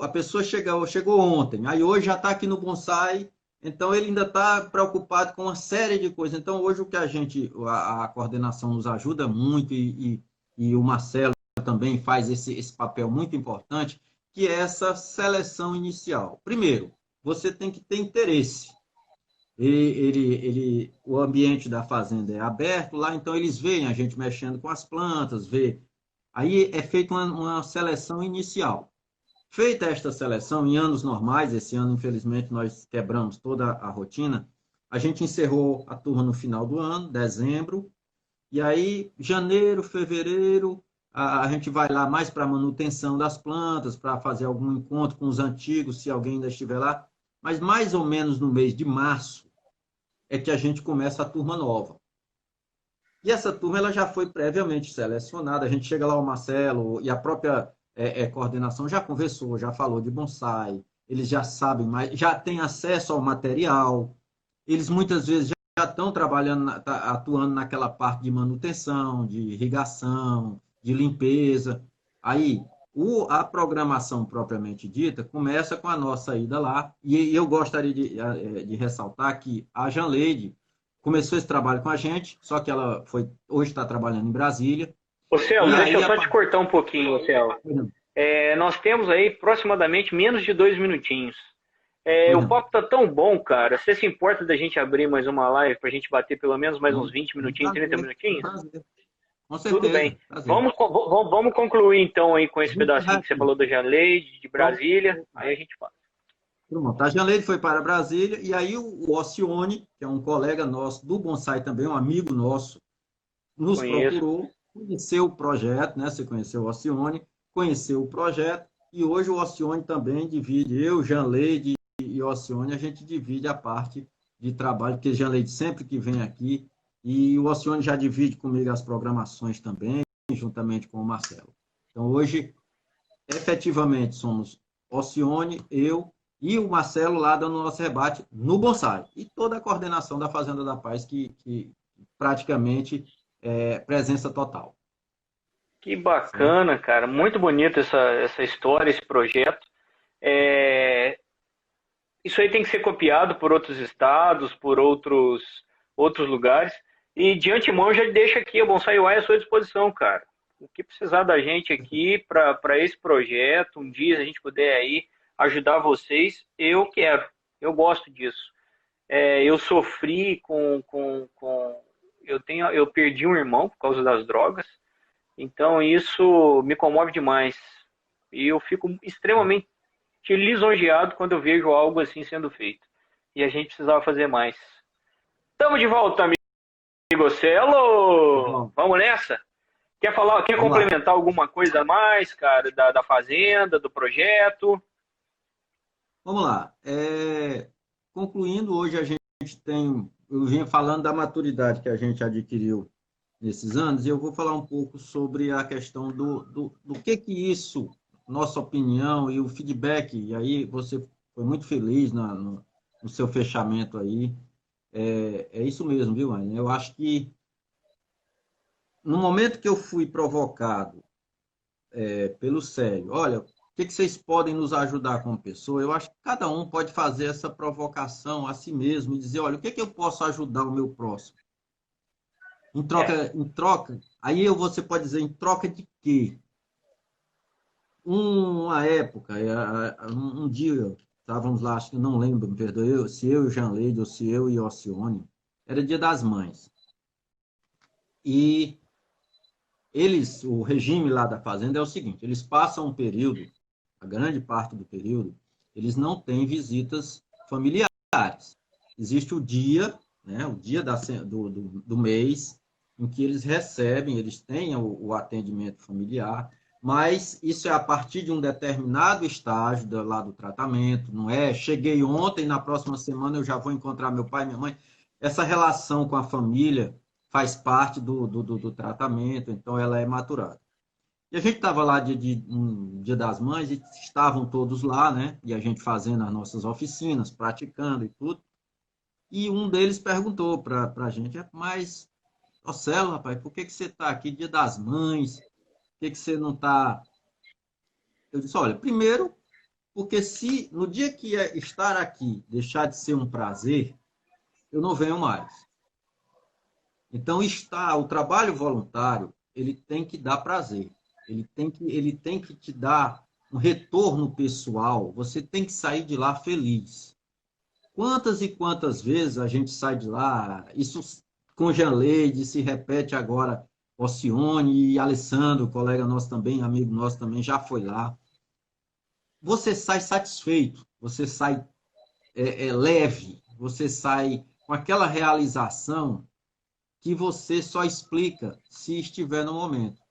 a pessoa chegou ontem, aí hoje já está aqui no bonsai, então ele ainda está preocupado com uma série de coisas. Então hoje o que a coordenação nos ajuda muito e o Marcelo também faz esse papel muito importante, que é essa seleção inicial. Primeiro, você tem que ter interesse. O ambiente da fazenda é aberto lá, então eles veem a gente mexendo com as plantas, aí é feita uma seleção inicial. Feita esta seleção, em anos normais, esse ano, infelizmente, nós quebramos toda a rotina, a gente encerrou a turma no final do ano, dezembro, e aí, janeiro, fevereiro, a gente vai lá mais para a manutenção das plantas, para fazer algum encontro com os antigos, se alguém ainda estiver lá, mas mais ou menos no mês de março é que a gente começa a turma nova. E essa turma ela já foi previamente selecionada, a gente chega lá, o Marcelo e a própria coordenação já conversou, já falou de bonsai, eles já sabem mais, já têm acesso ao material, eles muitas vezes já estão trabalhando, atuando naquela parte de manutenção, de irrigação, de limpeza. Aí, a programação propriamente dita começa com a nossa ida lá, e eu gostaria de ressaltar que a Janleide começou esse trabalho com a gente, só que ela hoje está trabalhando em Brasília. Ô, Celso, deixa eu só te cortar um pouquinho, Celso. Nós temos aí aproximadamente menos de 2 minutinhos. O papo tá tão bom, cara. Você se importa da gente abrir mais uma live pra gente bater pelo menos mais uns 20 minutinhos, 30 minutinhos? Com certeza. Tudo bem. Vamos concluir então aí com esse pedacinho que você falou da Janleide, de Brasília. Aí a gente fala. Pronto, a Janleide foi para Brasília e aí o Ossione, que é um colega nosso do bonsai também, um amigo nosso, nos procurou, conheceu o projeto, né? Você conheceu o Ossione, conheceu o projeto e hoje o Ossione também divide, eu, Janleide e Ossione, a gente divide a parte de trabalho, porque Janleide sempre que vem aqui, e o Ossione já divide comigo as programações também, juntamente com o Marcelo. Então, hoje, efetivamente, somos Ossione, eu e o Marcelo lá dando o nosso rebate no bonsai. E toda a coordenação da Fazenda da Paz, que praticamente é presença total. Que bacana, cara. Muito bonita essa história, esse projeto. Isso aí tem que ser copiado por outros estados, por outros lugares. E de antemão já deixa aqui o Bonsai UI à sua disposição, cara. O que precisar da gente aqui para esse projeto, um dia a gente puder aí ajudar vocês, eu quero. Eu gosto disso. Eu sofri eu perdi um irmão por causa das drogas. Então isso me comove demais. E eu fico extremamente lisonjeado quando eu vejo algo assim sendo feito. E a gente precisava fazer mais. Estamos de volta, amigo Celo. Vamos nessa? Quer complementar alguma coisa a mais, cara, da fazenda, do projeto? Vamos lá. Concluindo, hoje a gente eu vinha falando da maturidade que a gente adquiriu nesses anos, e eu vou falar um pouco sobre a questão do que isso, nossa opinião e o feedback, e aí você foi muito feliz no seu fechamento aí. É isso mesmo, viu, Aine? Eu acho que no momento que eu fui provocado pelo Célio, olha, o que vocês podem nos ajudar como pessoa? Eu acho que cada um pode fazer essa provocação a si mesmo e dizer, olha, o que eu posso ajudar o meu próximo? Em troca, aí você pode dizer, em troca de quê? Uma época, um dia, estávamos lá, acho que não lembro, me perdoe, se eu e o Janleide, ou se eu e o Ossione, era Dia das Mães. E o regime lá da fazenda é o seguinte, eles passam um período, a grande parte do período, eles não têm visitas familiares. Existe o dia, né, o dia do mês, em que eles recebem, eles têm o atendimento familiar, mas isso é a partir de um determinado estágio lá do tratamento, não é? Cheguei ontem, na próxima semana eu já vou encontrar meu pai e minha mãe. Essa relação com a família faz parte do tratamento, então ela é maturada. E a gente estava lá um Dia das Mães e estavam todos lá, né? E a gente fazendo as nossas oficinas, praticando e tudo. E um deles perguntou para a gente, mas, ô Celo, rapaz, por que você está aqui Dia das Mães? Por que você não está... Eu disse, olha, primeiro, porque se no dia que estar aqui deixar de ser um prazer, eu não venho mais. Então, o trabalho voluntário, ele tem que dar prazer. Ele tem que te dar um retorno pessoal. Você tem que sair de lá feliz. Quantas e quantas vezes a gente sai de lá, isso com Janleide, se repete agora, Alcione e Alessandro, colega nosso também, amigo nosso também, já foi lá. Você sai satisfeito, você sai leve, você sai com aquela realização que você só explica se estiver no momento.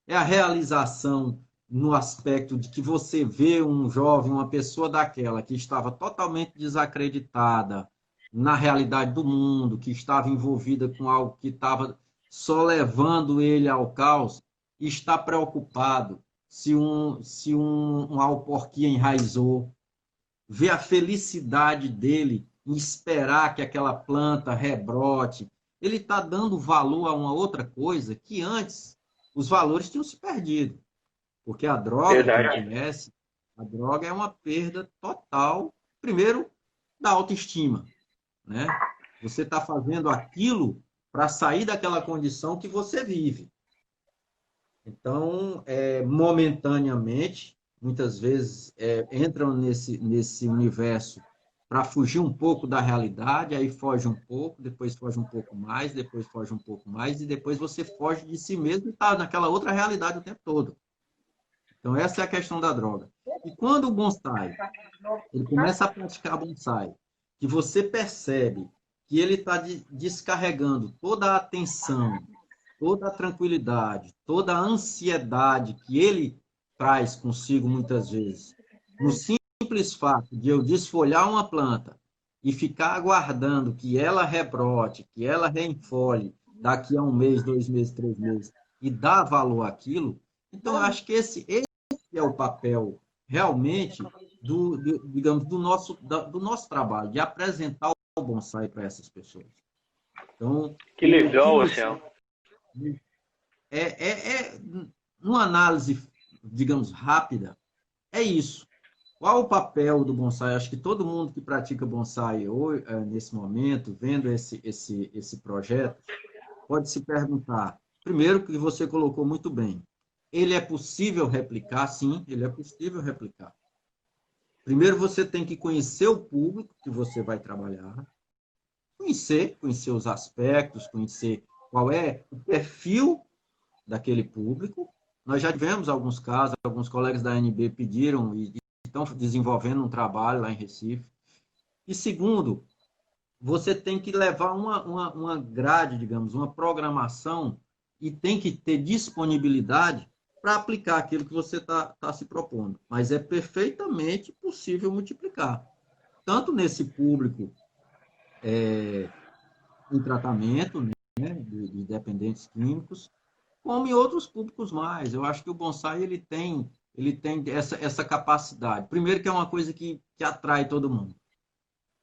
É a realização no aspecto de que você vê um jovem, uma pessoa daquela que estava totalmente desacreditada na realidade do mundo, que estava envolvida com algo que estava só levando ele ao caos, e está preocupado se um alporquia enraizou, vê a felicidade dele em esperar que aquela planta rebrote. Ele está dando valor a uma outra coisa que antes os valores tinham se perdido. Porque a droga, quem conhece, a droga é uma perda total, primeiro, da autoestima. Né? Você está fazendo aquilo para sair daquela condição que você vive. Então, momentaneamente, muitas vezes entram nesse universo para fugir um pouco da realidade, aí foge um pouco, depois foge um pouco mais, depois foge um pouco mais, e depois você foge de si mesmo e está naquela outra realidade o tempo todo. Então, essa é a questão da droga. E quando o bonsai, ele começa a praticar bonsai, que você percebe que ele está descarregando toda a atenção, toda a tranquilidade, toda a ansiedade que ele traz consigo muitas vezes, no simples fato de eu desfolhar uma planta e ficar aguardando que ela rebrote, que ela reenfole daqui a 1 mês, 2 meses, 3 meses, e dar valor àquilo, então eu acho que esse é o papel realmente digamos, do nosso trabalho, de apresentar o bonsai para essas pessoas. Então, que legal, Marcelo. Numa análise, digamos, rápida, é isso. Qual o papel do bonsai? Acho que todo mundo que pratica bonsai hoje, nesse momento, vendo esse projeto, pode se perguntar, primeiro, que você colocou muito bem, ele é possível replicar? Sim, ele é possível replicar. Primeiro, você tem que conhecer o público que você vai trabalhar, conhecer os aspectos, conhecer qual é o perfil daquele público. Nós já tivemos alguns casos, alguns colegas da ANB pediram e estão desenvolvendo um trabalho lá em Recife. E segundo, você tem que levar uma grade, digamos, uma programação e tem que ter disponibilidade para aplicar aquilo que você está se propondo. Mas é perfeitamente possível multiplicar. Tanto nesse público em tratamento, né, de dependentes químicos, como em outros públicos mais. Eu acho que o bonsai ele tem essa capacidade. Primeiro que é uma coisa que atrai todo mundo.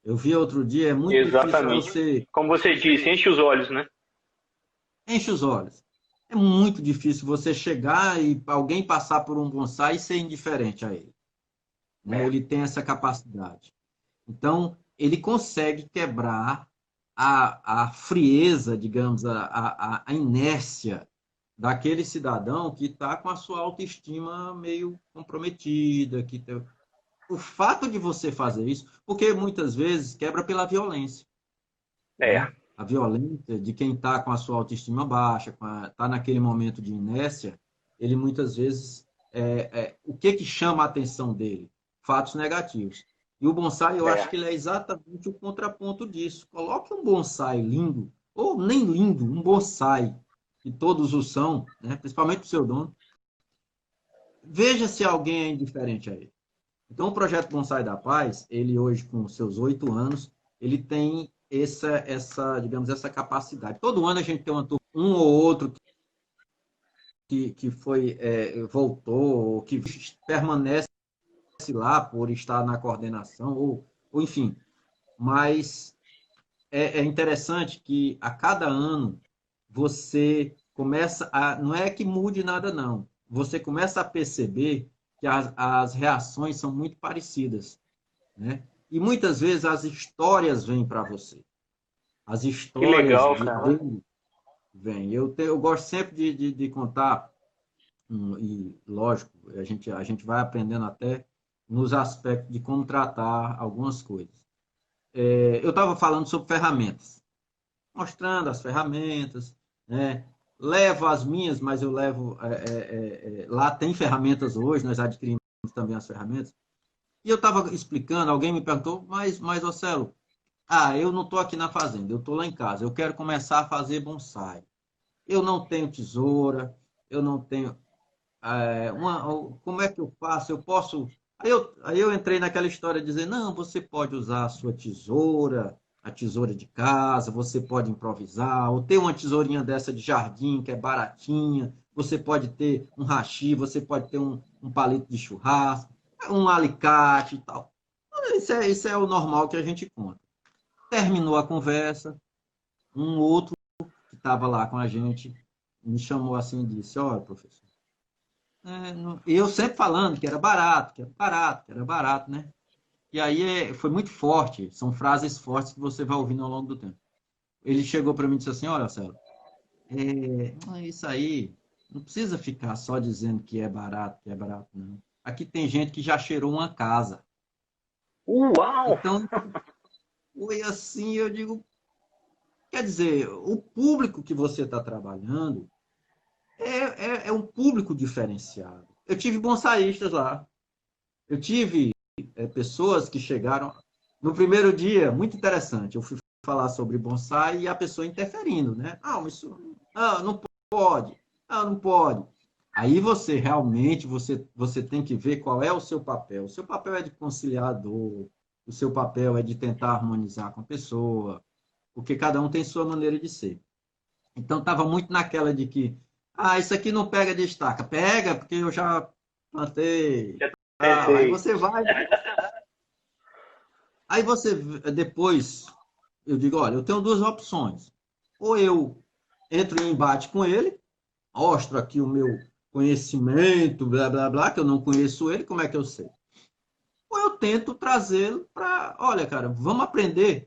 Eu vi outro dia, é muito Exatamente. difícil como você disse, enche os olhos, né? Enche os olhos. É muito difícil você chegar e alguém passar por um bonsai e ser indiferente a ele. Né? Ele tem essa capacidade. Então, ele consegue quebrar a frieza, digamos, a inércia daquele cidadão que está com a sua autoestima meio comprometida. O fato de você fazer isso, porque muitas vezes quebra pela violência. Né? A violência de quem está com a sua autoestima baixa, está naquele momento de inércia, ele muitas vezes, o que chama a atenção dele? Fatos negativos. E o bonsai, eu acho que ele é exatamente o contraponto disso. Coloque um bonsai lindo, ou nem lindo, um bonsai, que todos o são, né? Principalmente o seu dono. Veja se alguém é indiferente a ele. Então, o Projeto Bonsai da Paz, ele hoje, com seus 8 anos, ele tem digamos, essa capacidade. Todo ano a gente tem um ou outro que foi, voltou, ou que permanece lá por estar na coordenação, ou enfim. Mas é interessante que a cada ano você começa a. Não é que mude nada, não. Você começa a perceber que as reações são muito parecidas, né? E muitas vezes as histórias vêm para você. As Que histórias legal, cara. dele vêm. Eu gosto sempre de contar, e lógico, a gente vai aprendendo até nos aspectos de como tratar algumas coisas. Eu estava falando sobre ferramentas, mostrando as ferramentas, né? Levo as minhas, mas eu levo. Lá tem ferramentas hoje, nós adquirimos também as ferramentas. E eu estava explicando, alguém me perguntou, mas Ocelo, eu não estou aqui na fazenda, eu estou lá em casa, eu quero começar a fazer bonsai. Eu não tenho tesoura, eu não tenho. Como é que eu faço? Eu posso. Aí eu entrei naquela história de dizer: não, você pode usar a sua tesoura, a tesoura de casa, você pode improvisar, ou ter uma tesourinha dessa de jardim, que é baratinha, você pode ter um hashi, você pode ter um palito de churrasco, um alicate e tal. Isso é o normal que a gente conta. Terminou a conversa, um outro que estava lá com a gente me chamou assim e disse: olha, professor. E eu sempre falando que era barato, que era barato, que era barato, né? E aí foi muito forte, são frases fortes que você vai ouvindo ao longo do tempo. Ele chegou para mim e disse assim: olha, Marcelo, isso aí, não precisa ficar só dizendo que é barato, não. Aqui tem gente que já cheirou uma casa. Uau! Então, foi assim, eu digo, quer dizer, o público que você está trabalhando é um público diferenciado. Eu tive bonsaístas lá. Eu tive pessoas que chegaram no primeiro dia, muito interessante. Eu fui falar sobre bonsai e a pessoa interferindo, né? Não pode, não pode. Aí você realmente você tem que ver qual é o seu papel. O seu papel é de conciliador, o seu papel é de tentar harmonizar com a pessoa, porque cada um tem sua maneira de ser. Então estava muito naquela de que, isso aqui não pega de estaca. Pega, porque eu já plantei. Aí você vai. Aí você, depois, eu digo, olha, eu tenho duas opções. Ou eu entro em embate com ele, mostro aqui o meu conhecimento, blá, blá, blá, que eu não conheço ele, como é que eu sei? Ou eu tento trazê-lo para, olha, cara, vamos aprender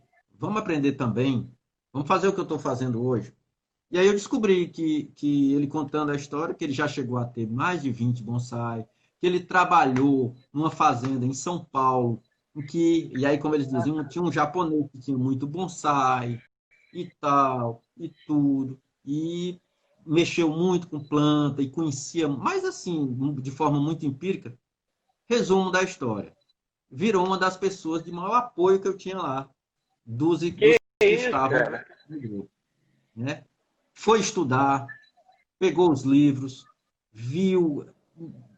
também, vamos fazer o que eu estou fazendo hoje. E aí eu descobri que ele contando a história, que ele já chegou a ter mais de 20 bonsai, que ele trabalhou numa fazenda em São Paulo, e aí, como eles diziam, tinha um japonês que tinha muito bonsai e tal, e tudo, e mexeu muito com planta e conhecia, mas assim, de forma muito empírica. Resumo da história. Virou uma das pessoas de maior apoio que eu tinha lá, dos que estavam no grupo, né? Foi estudar, pegou os livros, viu,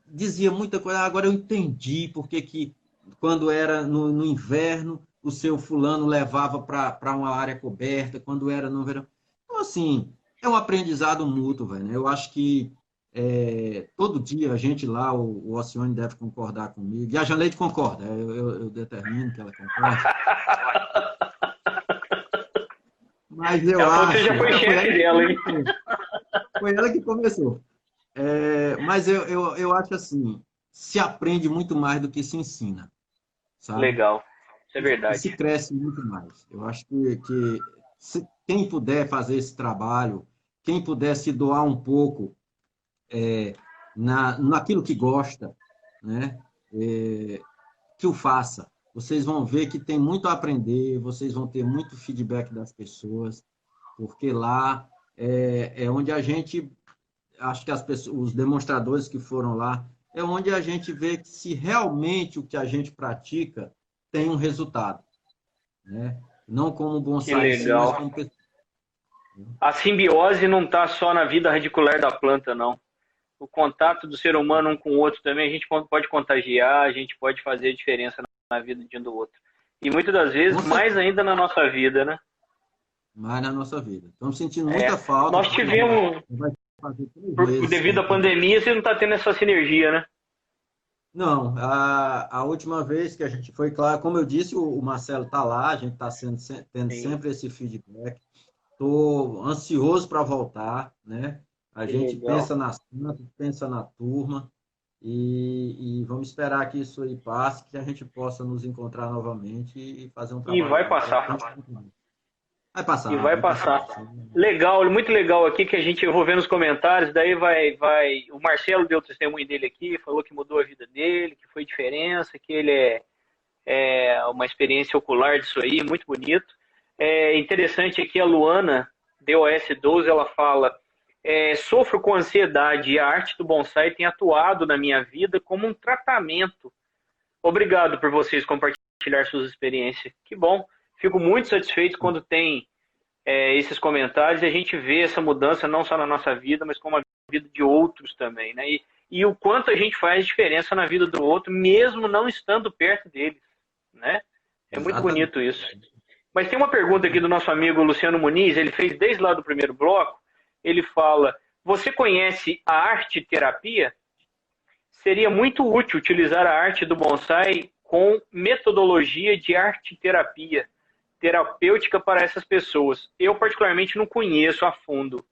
dizia muita coisa. Agora eu entendi porque que quando era no inverno, o seu fulano levava para uma área coberta, quando era no verão. Então, assim, é um aprendizado mútuo, velho, né? Eu acho que todo dia a gente lá, o Alcione deve concordar comigo, e a Janleide concorda, eu determino que ela concorde. Mas eu acho. Você já foi chefe dela, hein? Foi ela que começou. Mas eu acho assim, se aprende muito mais do que se ensina, sabe? Legal, isso é verdade. E se cresce muito mais. Eu acho que quem puder fazer esse trabalho, quem puder se doar um pouco naquilo que gosta, né? Que o faça. Vocês vão ver que tem muito a aprender, vocês vão ter muito feedback das pessoas, porque lá é onde a gente, acho que os demonstradores que foram lá, é onde a gente vê que se realmente o que a gente pratica tem um resultado, né? Não como bonsai, sim, mas como pessoa. A simbiose não está só na vida radicular da planta, não. O contato do ser humano um com o outro também, a gente pode contagiar, a gente pode fazer diferença na vida de um do outro. E muitas das vezes, mais ainda na nossa vida, né? Mais na nossa vida. Estamos sentindo muita falta. Nós tivemos... fazer 3 meses que a Devido à gente... pandemia, você não está tendo essa sinergia, né? Não, a última vez que a gente foi, claro, como eu disse, o Marcelo está lá, a gente está tendo Sim, sempre esse feedback. Estou ansioso para voltar, né? A que gente legal. pensa na Santa, pensa na turma e vamos esperar que isso aí passe, que a gente possa nos encontrar novamente e fazer um E trabalho vai junto. passar. E vai Vai passar. passar. Legal, muito legal aqui que a gente, eu vou ver nos comentários, daí vai. O Marcelo deu o testemunho dele aqui, falou que mudou a vida dele, que foi diferença, que ele é uma experiência ocular disso aí, muito bonito. É interessante aqui a Luana, DOS12, ela fala: sofro com ansiedade e a arte do bonsai tem atuado na minha vida como um tratamento. Obrigado por vocês compartilhar suas experiências. Que bom. Fico muito satisfeito quando tem esses comentários e a gente vê essa mudança não só na nossa vida, mas como a vida de outros também, né? E o quanto a gente faz diferença na vida do outro, mesmo não estando perto deles, né? É muito Exatamente. bonito isso. Mas tem uma pergunta aqui do nosso amigo Luciano Muniz, ele fez desde lá do primeiro bloco, ele fala: você conhece a arte terapia? Seria muito útil utilizar a arte do bonsai com metodologia de arte terapia terapêutica para essas pessoas. Eu, particularmente, não conheço a fundo.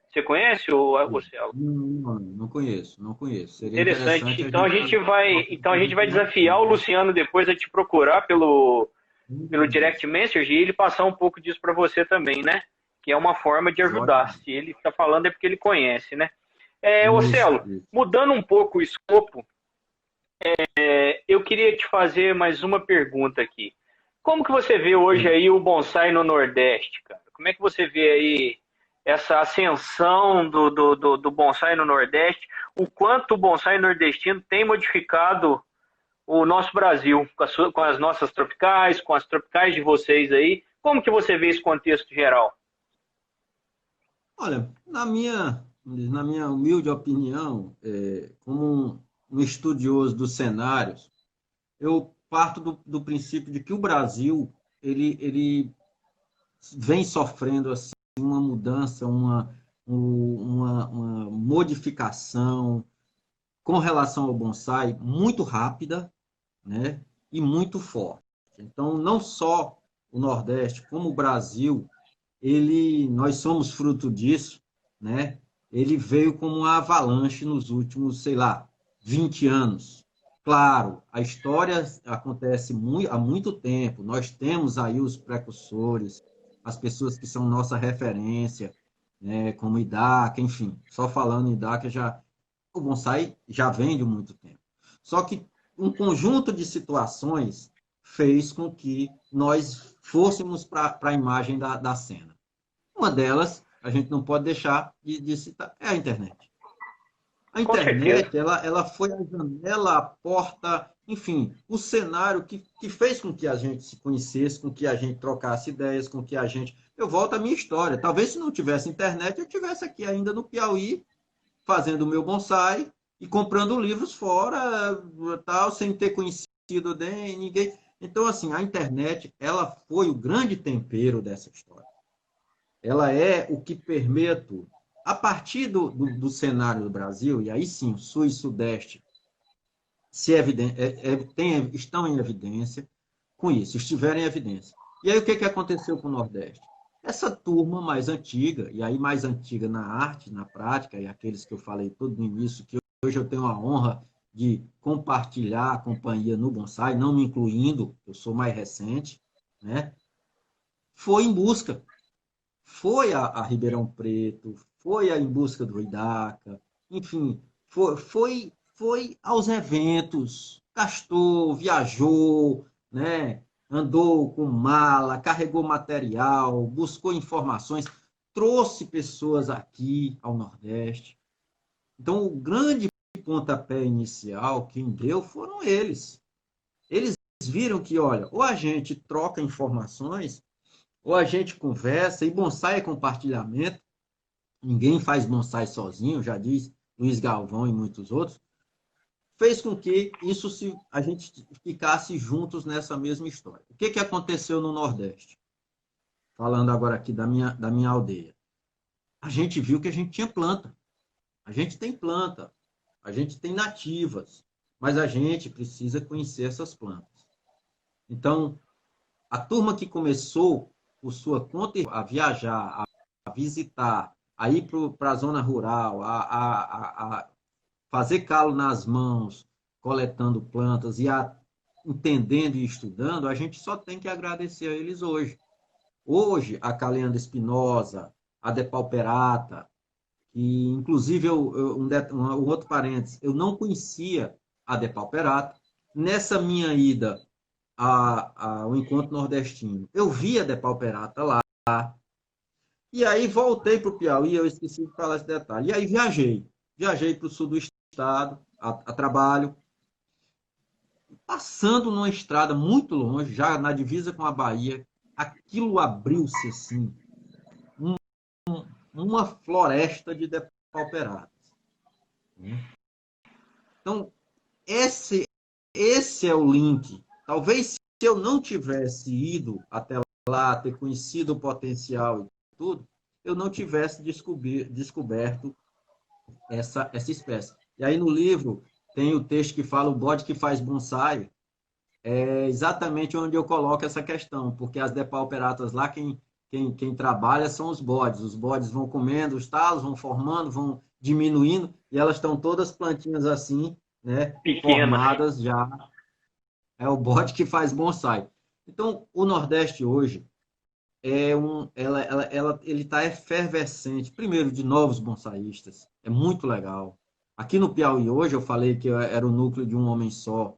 Você conhece, Ocelo? Não conheço, não conheço. Seria Interessante. interessante a gente... Então a gente vai desafiar o Luciano depois a te procurar pelo direct message e ele passar um pouco disso para você também, né? Que é uma forma de ajudar. Ótimo. Se ele está falando é porque ele conhece, né? Isso, Ocelo, isso. mudando um pouco o escopo, eu queria te fazer mais uma pergunta aqui. Como que você vê hoje aí o bonsai no Nordeste, cara? Como é que você vê aí essa ascensão do bonsai no Nordeste? O quanto o bonsai nordestino tem modificado o nosso Brasil, com as nossas tropicais, com as tropicais de vocês aí? Como que você vê esse contexto geral? Olha, na minha humilde opinião, como um estudioso dos cenários, eu parto do princípio de que o Brasil ele vem sofrendo assim, uma mudança, uma modificação com relação ao bonsai muito rápida, né, e muito forte. Então, não só o Nordeste, como o Brasil, nós somos fruto disso, né? Ele veio como uma avalanche nos últimos, sei lá, 20 anos. Claro, a história acontece há muito tempo, nós temos aí os precursores, as pessoas que são nossa referência, né, como Idaca, enfim, só falando em Idaca, o bonsai já vem de muito tempo. Só que um conjunto de situações fez com que nós fôssemos para a imagem da cena. Uma delas, a gente não pode deixar de citar, é a internet. A Com certeza. internet, ela foi a janela, a porta, enfim, o cenário que fez com que a gente se conhecesse, com que a gente trocasse ideias, com que a gente... Eu volto à minha história. Talvez se não tivesse internet, eu estivesse aqui ainda no Piauí, fazendo o meu bonsai e comprando livros fora, tal, sem ter conhecido ninguém. Então, assim, a internet, ela foi o grande tempero dessa história. Ela é o que permeia tudo. A partir do cenário do Brasil, e aí sim, o Sul e Sudeste estão em evidência com isso, estiveram em evidência. E aí o que aconteceu com o Nordeste? Essa turma mais antiga, e aí mais antiga na arte, na prática, e aqueles que eu falei todo no início, que hoje eu tenho a honra de compartilhar a companhia no bonsai, não me incluindo, eu sou mais recente, né? Foi em busca. Foi a Ribeirão Preto, foi em busca do Idaca, enfim, foi aos eventos, gastou, viajou, né? Andou com mala, carregou material, buscou informações, trouxe pessoas aqui ao Nordeste. Então, o grande pontapé inicial, quem deu, foram eles. Eles viram que, olha, ou a gente troca informações, ou a gente conversa, e bonsai é compartilhamento, ninguém faz bonsai sozinho, já diz Luiz Galvão e muitos outros, fez com que a gente ficasse juntos nessa mesma história. O que aconteceu no Nordeste? Falando agora aqui da minha aldeia. A gente viu que a gente tinha planta. A gente tem planta, a gente tem nativas, mas a gente precisa conhecer essas plantas. Então, a turma que começou por sua conta a viajar, a visitar, a ir para a zona rural, a fazer calo nas mãos, coletando plantas e entendendo e estudando, a gente só tem que agradecer a eles hoje. Hoje, a Caleandra espinosa, a Depauperata, que inclusive um outro parênteses, eu não conhecia a Depauperata. Nessa minha ida ao Encontro Nordestino, eu vi a Depauperata lá, e aí voltei para o Piauí, eu esqueci de falar esse detalhe. E aí viajei para o sul do estado, a trabalho, passando numa estrada muito longe, já na divisa com a Bahia, aquilo abriu-se assim, uma floresta de depauperados. Então, esse é o link. Talvez se eu não tivesse ido até lá, ter conhecido o potencial e tudo, eu não tivesse descoberto essa espécie. E aí no livro tem o texto que fala o bode que faz bonsai, é exatamente onde eu coloco essa questão, porque as depauperatas lá, quem trabalha são os bodes vão comendo os talos, vão formando, vão diminuindo, e elas estão todas plantinhas assim, né, formadas já. É o bode que faz bonsai. Então, o Nordeste hoje, ele está efervescente, primeiro, de novos bonsaístas, é muito legal. Aqui no Piauí hoje, eu falei que era o núcleo de um homem só,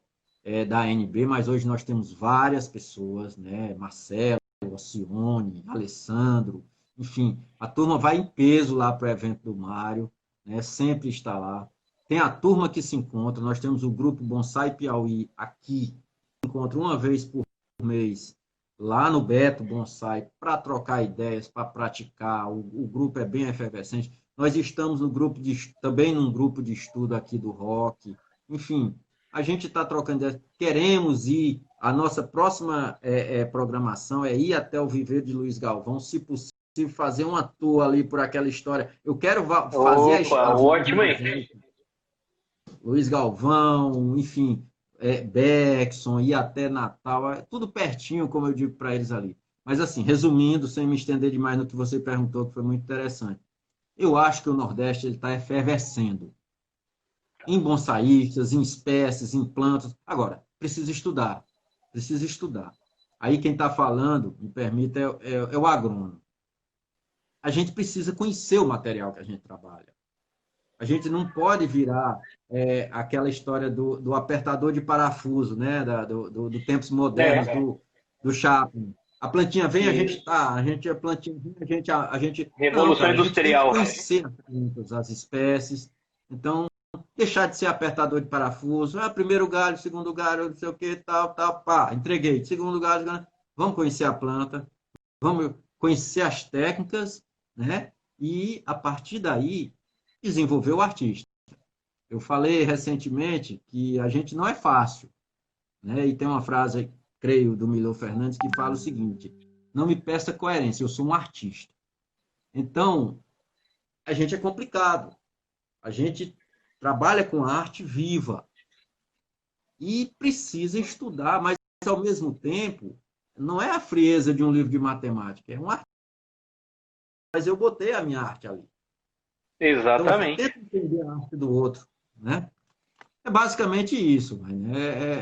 da ANB, mas hoje nós temos várias pessoas, né? Marcelo, Alcione, Alessandro, enfim, a turma vai em peso lá para o evento do Mário, né? Sempre está lá. Tem a turma que se encontra, nós temos o grupo Bonsai Piauí aqui, se encontra uma vez por mês, lá no Beto Bonsai, para trocar ideias, para praticar, o grupo é bem efervescente. Nós estamos também num grupo de estudo aqui do rock, enfim, a gente está trocando ideias, queremos ir, a nossa próxima programação é ir até o viveiro de Luiz Galvão, se possível, fazer uma tour ali por aquela história. Eu quero fazer a história. Ótimo, hein? Luiz Galvão, enfim, Beckson, ir até Natal, tudo pertinho, como eu digo para eles ali. Mas assim, resumindo, sem me estender demais no que você perguntou, que foi muito interessante. Eu acho que o Nordeste está efervescendo em bonsaístas, em espécies, em plantas. Agora, precisa estudar. Aí quem está falando, me permita, é o agrônomo. A gente precisa conhecer o material que a gente trabalha. A gente não pode virar aquela história do apertador de parafuso, né? Do tempos modernos, do Chaplin. A plantinha vem, a plantinha vem, a gente... Revolução Industrial. A gente tem que conhecer as espécies. Então, deixar de ser apertador de parafuso. Primeiro galho, segundo galho, não sei o que, tal, pá, entreguei. Segundo galho, vamos conhecer a planta, vamos conhecer as técnicas, né? E, a partir daí, desenvolver o artista. Eu falei recentemente que a gente não é fácil, né? E tem uma frase, creio, do Milor Fernandes, que fala o seguinte: não me peça coerência, eu sou um artista. Então, a gente é complicado. A gente trabalha com arte viva e precisa estudar, mas, ao mesmo tempo, não é a frieza de um livro de matemática, é um arte. Mas eu botei a minha arte ali. Exatamente. Então, tenta entender a arte do outro, né? É basicamente isso.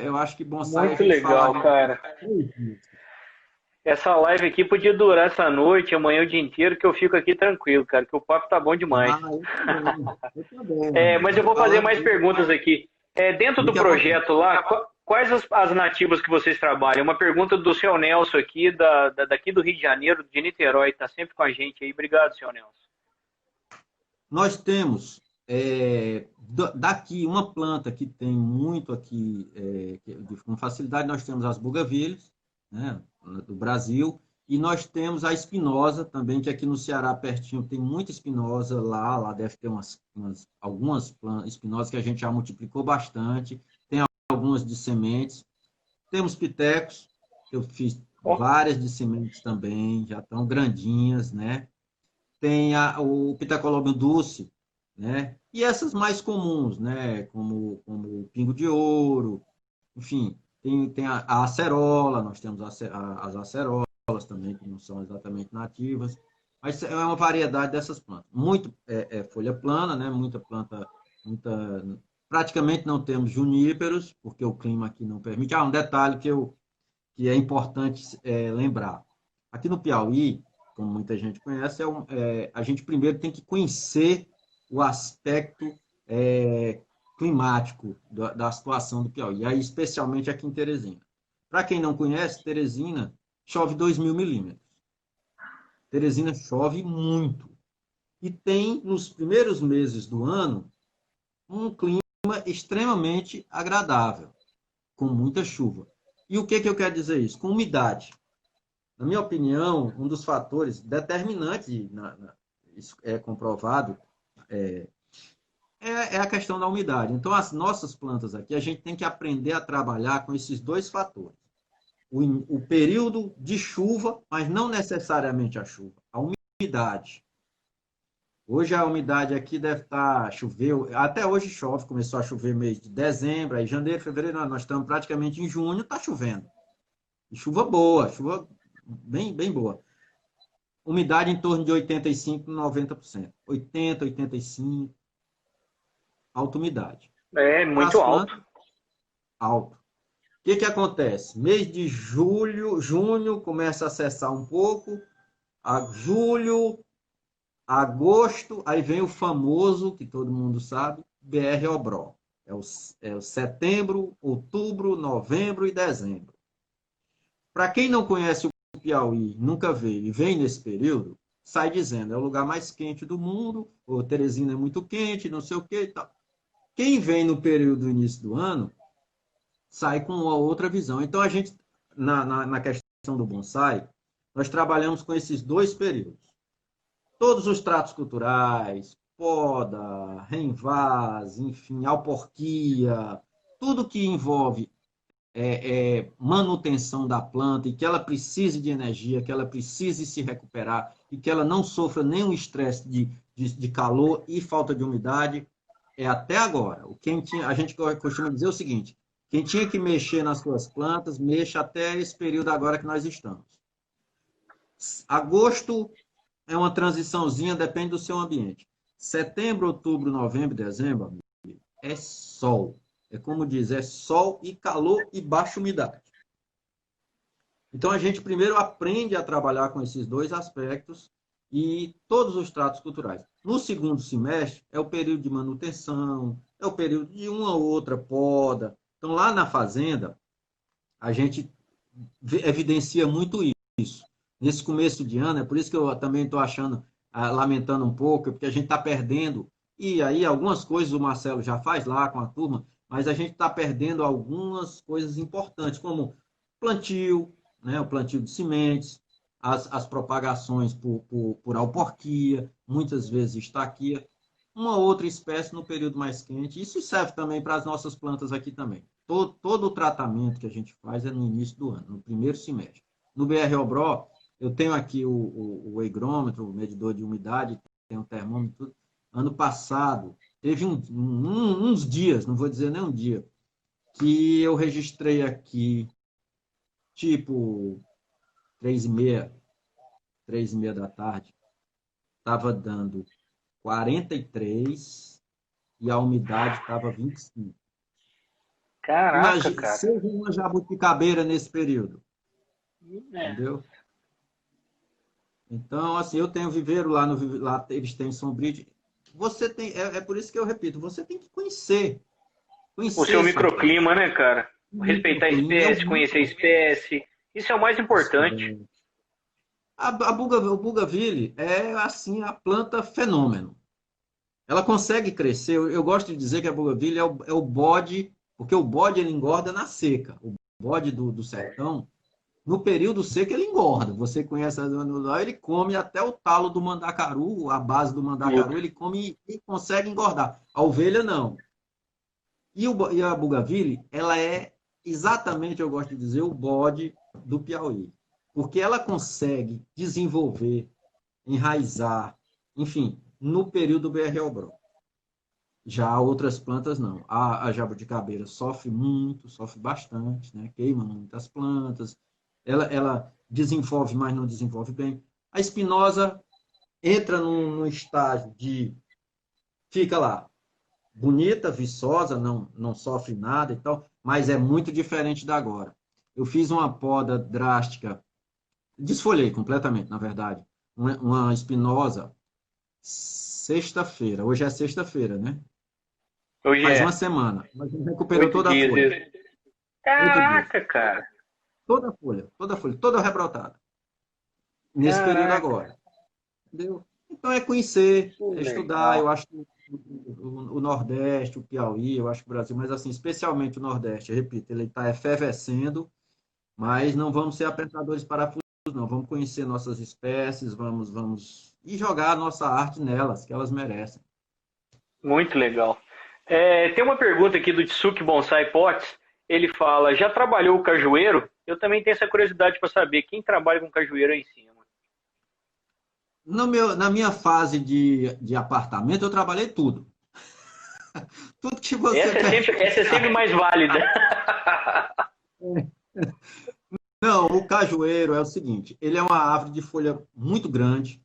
Eu acho que bonsai... Muito legal, cara. Essa live aqui podia durar essa noite, amanhã o dia inteiro, que eu fico aqui tranquilo, cara, que o papo tá bom demais. Eu também. Mas eu vou fazer mais perguntas aqui. Dentro do projeto lá, quais as nativas que vocês trabalham? Uma pergunta do seu Nelson aqui, daqui do Rio de Janeiro, de Niterói, está sempre com a gente aí. Obrigado, seu Nelson. Nós temos daqui uma planta que tem muito aqui com facilidade. Nós temos as bugavilhas, né, do Brasil, e nós temos a espinosa também, que aqui no Ceará pertinho tem muita espinosa lá deve ter algumas plantas espinosas que a gente já multiplicou bastante, tem algumas de sementes, temos pitecos, eu fiz várias de sementes também, já estão grandinhas, né? Tem o Pitecolobium dulce, né? E essas mais comuns, né? Como o pingo de ouro, enfim, tem a acerola, nós temos as acerolas também, que não são exatamente nativas, mas é uma variedade dessas plantas. Muito folha plana, né? Muita planta, praticamente não temos juníperos, porque o clima aqui não permite. Um detalhe que é importante lembrar. Aqui no Piauí, como muita gente conhece, a gente primeiro tem que conhecer o aspecto climático da situação do Piauí, e aí, especialmente aqui em Teresina. Para quem não conhece, Teresina chove 2.000 milímetros. Teresina chove muito. E tem, nos primeiros meses do ano, um clima extremamente agradável, com muita chuva. E o que eu quero dizer isso? Com umidade. Na minha opinião, um dos fatores determinantes, isso é comprovado, é a questão da umidade. Então, as nossas plantas aqui, a gente tem que aprender a trabalhar com esses dois fatores. O período de chuva, mas não necessariamente a chuva, a umidade. Hoje a umidade aqui deve estar, choveu, até hoje chove, começou a chover mês de dezembro, aí janeiro, fevereiro, nós estamos praticamente em junho, está chovendo. E chuva boa, chuva bem, bem boa. Umidade em torno de 85%, 90%. 80%, 85%. Alta umidade. É muito alto. Alto. O que acontece? Mês de junho começa a cessar um pouco, julho, agosto, aí vem o famoso, que todo mundo sabe, BR-Obró. É o setembro, outubro, novembro e dezembro. Para quem não conhece o Piauí, nunca veio e vem nesse período, sai dizendo, é o lugar mais quente do mundo, ou Teresina é muito quente, não sei o que e tal. Quem vem no período do início do ano, sai com uma outra visão. Então, a gente, na questão do bonsai, nós trabalhamos com esses dois períodos. Todos os tratos culturais, poda, reenvase, enfim, alporquia, tudo que envolve manutenção da planta e que ela precise de energia, que ela precise se recuperar e que ela não sofra nenhum estresse de calor e falta de umidade, é até agora. A gente costuma dizer o seguinte, quem tinha que mexer nas suas plantas, mexa até esse período agora que nós estamos. Agosto é uma transiçãozinha, depende do seu ambiente. Setembro, outubro, novembro, dezembro, é sol. É como diz, é sol e calor e baixa umidade. Então, a gente primeiro aprende a trabalhar com esses dois aspectos e todos os tratos culturais. No segundo semestre, é o período de manutenção, é o período de uma ou outra poda. Então, lá na fazenda, a gente evidencia muito isso. Nesse começo de ano, é por isso que eu também estou lamentando um pouco, porque a gente está perdendo, e aí algumas coisas o Marcelo já faz lá com a turma, mas a gente está perdendo algumas coisas importantes, como plantio, né, o plantio de sementes, as propagações por alporquia, muitas vezes estaquia, uma outra espécie no período mais quente. Isso serve também para as nossas plantas aqui também. Todo o tratamento que a gente faz é no início do ano, no primeiro semestre. No BR-Obró, eu tenho aqui o higrômetro, o medidor de umidade, tem o termômetro, tudo. Ano passado, teve uns dias, não vou dizer nem um dia, que eu registrei aqui, tipo, 3h30 da tarde, estava dando 43 e a umidade estava 25. Caraca, Imagina, cara. seja uma jabuticabeira nesse período. Entendeu? Então, assim, eu tenho viveiro lá, lá eles têm sombrio. Você tem, é por isso que eu repito, você tem que conhecer o seu microclima, né, cara? Respeitar a espécie, conhecer a espécie. Isso é o mais importante. O Bougainville é, assim, a planta fenômeno. Ela consegue crescer. Eu gosto de dizer que a Bougainville é o bode, porque o bode ele engorda na seca. O bode do sertão, no período seco, ele engorda. Você conhece a zona, ele come até o talo do mandacaru, a base do mandacaru, ele come e consegue engordar. A ovelha, não. E a Bougainville, ela é exatamente, eu gosto de dizer, o bode do Piauí. Porque ela consegue desenvolver, enraizar, enfim, no período BR-Obró. Já outras plantas não. A jabuticabeira sofre muito, sofre bastante, né? Queima muitas plantas. Ela desenvolve, mas não desenvolve bem. A espinosa entra num estágio de fica lá, bonita, viçosa, não sofre nada e tal, mas é muito diferente da agora. Eu fiz uma poda drástica, desfolhei completamente, na verdade, uma espinosa sexta-feira. Hoje é sexta-feira, né? Hoje Faz uma é semana. Mas recuperou 8 dias. toda a folha. 8 dias. Caraca, cara. Toda a folha, toda rebrotada. Nesse período Caraca. agora. Entendeu? Então é conhecer, Que é estudar. legal. Eu acho que o Nordeste, o Piauí, eu acho que o Brasil, mas assim, especialmente o Nordeste, eu repito, ele está efervescendo, mas não vamos ser apertadores parafusos, não. Vamos conhecer nossas espécies, vamos e jogar a nossa arte nelas, que elas merecem. Muito legal. Tem uma pergunta aqui do Tsuki Bonsai Pots. Ele fala: já trabalhou o cajueiro? Eu também tenho essa curiosidade para saber quem trabalha com cajueiro aí em cima. Na minha fase de apartamento, eu trabalhei tudo. Tudo que você Essa é sempre mais válida. Não, o cajueiro é o seguinte, ele é uma árvore de folha muito grande,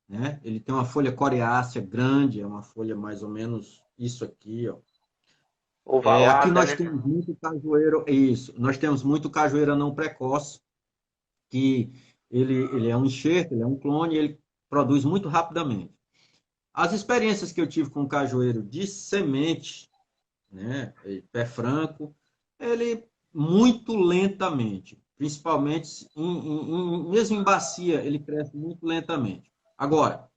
né? Ele tem uma folha coriácea grande, é uma folha mais ou menos isso aqui, ó. Aqui Ovalada, nós né? temos muito cajueiro, isso, nós temos muito cajueiro não precoce, que ele é um enxerto, ele é um clone, ele produz muito rapidamente. As experiências que eu tive com o cajueiro de semente, né, pé franco, ele muito lentamente, principalmente mesmo em bacia, ele cresce muito lentamente. Agora,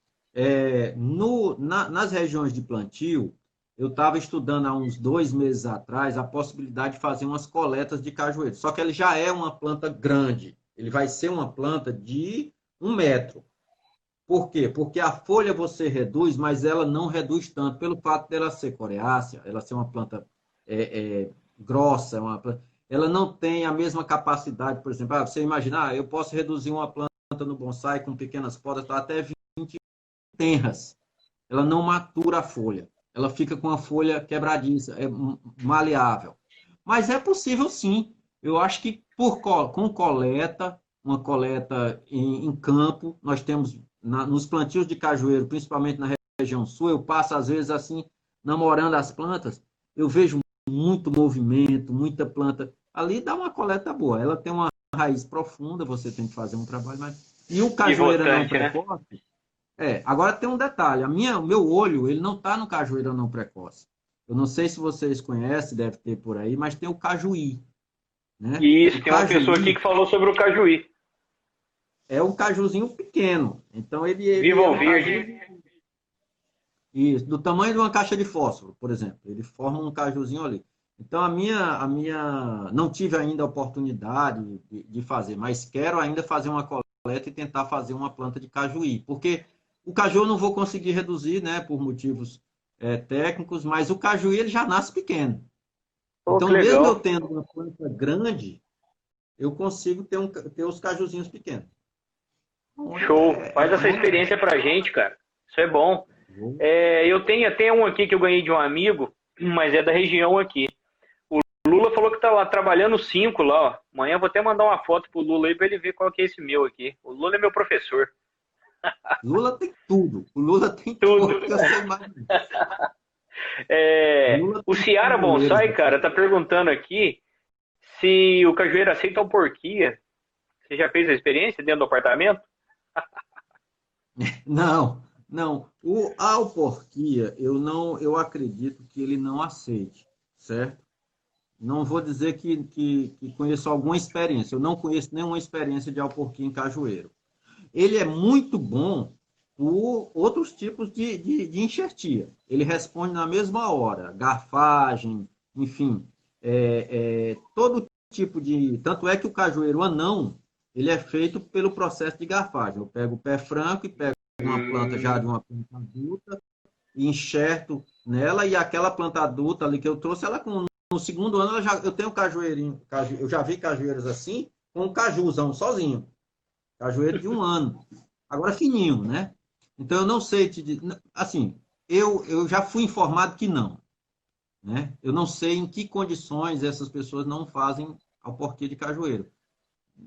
nas regiões de plantio, eu estava estudando há uns 2 meses atrás a possibilidade de fazer umas coletas de cajueiro. Só que ele já é uma planta grande. Ele vai ser uma planta de 1 metro. Por quê? Porque a folha você reduz, mas ela não reduz tanto, pelo fato dela ser coriácea, ela ser uma planta grossa, ela não tem a mesma capacidade, por exemplo, você imaginar, eu posso reduzir uma planta no bonsai com pequenas podas até 20 tenras. Ela não matura a folha, ela fica com a folha quebradiça, é maleável. Mas é possível sim. Eu acho que com coleta, uma coleta em campo, nós temos nos plantios de cajueiro, principalmente na região sul, eu passo às vezes assim, namorando as plantas, eu vejo muito movimento, muita planta. Ali dá uma coleta boa. Ela tem uma raiz profunda, você tem que fazer um trabalho mais. E o cajueiro não Pivotante, né? precoce. Agora tem um detalhe. O meu olho, ele não está no cajueiro não precoce. Eu não sei se vocês conhecem, deve ter por aí, mas tem o cajuí, né? Isso, O tem uma pessoa aqui cajuí que falou sobre o cajuí. é um cajuzinho pequeno. Então ele Viva é o um caju verde. isso, do tamanho de uma caixa de fósforo, por exemplo. Ele forma um cajuzinho ali. Então a minha não tive ainda a oportunidade de fazer, mas quero ainda fazer uma coleta e tentar fazer uma planta de cajuí, porque o caju eu não vou conseguir reduzir, né, por motivos técnicos, mas o cajuí ele já nasce pequeno. Pô, que Então, mesmo eu legal. tendo uma planta grande, eu consigo ter os cajuzinhos pequenos. Então, Show. Faz essa experiência pra gente, cara. Isso é bom. Eu tenho até um aqui que eu ganhei de um amigo, mas é da região aqui. O Lula falou que tá lá trabalhando 5 lá, ó. Amanhã eu vou até mandar uma foto pro Lula aí pra ele ver qual que é esse meu aqui. O Lula é meu professor. Lula tem tudo. O Lula tem Tudo. tudo que você imagina. Lula O tem Ciara cajueiros Bonsai, aqui. cara, tá perguntando aqui se o cajueiro aceita alporquia. Você já fez a experiência dentro do apartamento? Não, não. A alporquia, eu acredito que ele não aceite, certo? Não vou dizer que conheço alguma experiência. Eu não conheço nenhuma experiência de alporquia em cajueiro. Ele é muito bom por outros tipos de enxertia. Ele responde na mesma hora, garfagem, enfim, todo tipo de. Tanto é que o cajueiro anão, ele é feito pelo processo de garfagem. Eu pego o pé franco e pego uma planta já de uma planta adulta e enxerto nela, e aquela planta adulta ali que eu trouxe, ela no segundo ano eu tenho cajueirinho, eu já vi cajueiros assim, com um cajuzão sozinho. Cajueiro de 1 ano. Agora fininho, né? Então eu não sei te dizer. Assim, eu já fui informado que não, né? Eu não sei em que condições essas pessoas não fazem ao porquê de cajueiro.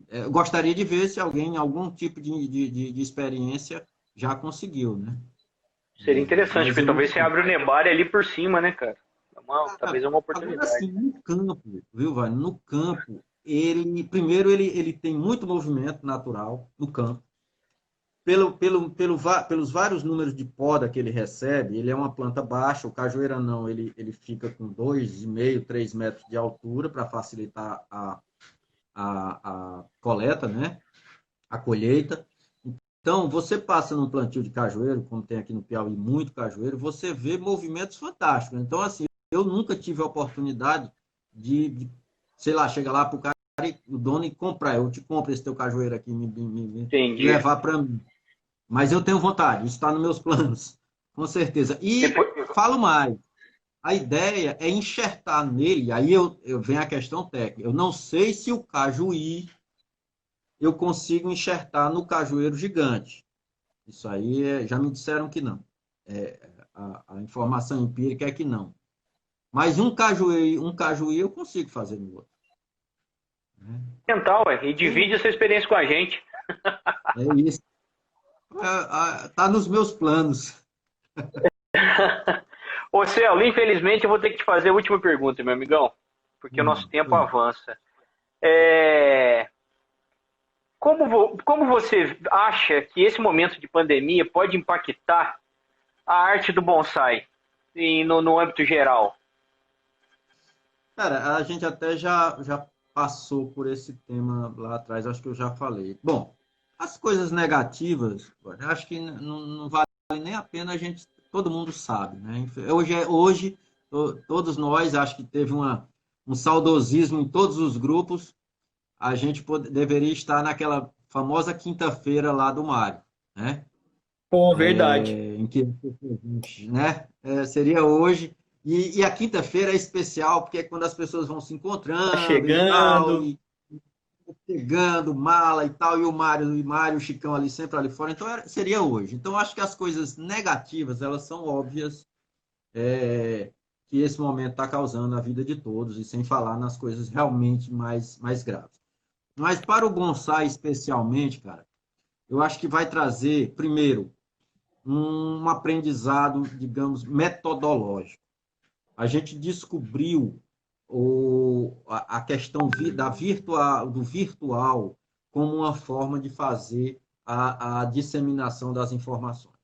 Eu gostaria de ver se alguém, algum tipo de experiência, já conseguiu, né? Seria interessante, Mas porque eu não talvez você sei. abra o Nebari ali por cima, né, cara? Talvez é uma Agora oportunidade. sim, no campo, viu, Vale? No campo, primeiro, ele tem muito movimento natural no campo. Pelos vários números de poda que ele recebe, ele é uma planta baixa, o cajueira não, ele fica com 2,5, 3 metros de altura para facilitar a coleta, né? A colheita. Então, você passa num plantio de cajueiro, como tem aqui no Piauí muito cajueiro, você vê movimentos fantásticos. Então, assim, eu nunca tive a oportunidade sei lá, chegar lá para o cara, o dono, e comprar. Eu te compro esse teu cajueiro aqui e Entendi. levar para mim. Mas eu tenho vontade, isso está nos meus planos, com certeza. E Depois, falo mais, a ideia é enxertar nele, aí eu venho a questão técnica. Eu não sei se o cajuí eu consigo enxertar no cajueiro gigante. Isso aí já me disseram que não. A informação empírica é que não. Mas um cajuí eu consigo fazer no outro. Né? mental, ué, e divide essa experiência com a gente. É isso. Está nos meus planos. Ô, Celo, infelizmente eu vou ter que te fazer a última pergunta, meu amigão, porque o nosso tempo Oi. avança. É, como você acha que esse momento de pandemia pode impactar a arte do bonsai e no âmbito geral? Cara, a gente até já passou por esse tema lá atrás, acho que eu já falei. Bom, as coisas negativas, acho que não vale nem a pena a gente, todo mundo sabe, né? Hoje todos nós, acho que teve um saudosismo em todos os grupos, a gente deveria estar naquela famosa quinta-feira lá do Mário, né? Pô, verdade. Em que, né? Seria hoje. E a quinta-feira é especial, porque é quando as pessoas vão se Tá encontrando e tal, chegando. e pegando mala e tal, e o Chicão ali sempre ali fora. Então seria hoje. Então acho que as coisas negativas, elas são óbvias, que esse momento está causando na vida de todos, e sem falar nas coisas realmente mais graves. Mas para o bonsai especialmente, cara, eu acho que vai trazer, primeiro, um aprendizado, digamos, metodológico. A gente descobriu a questão do virtual como uma forma de fazer a disseminação das informações.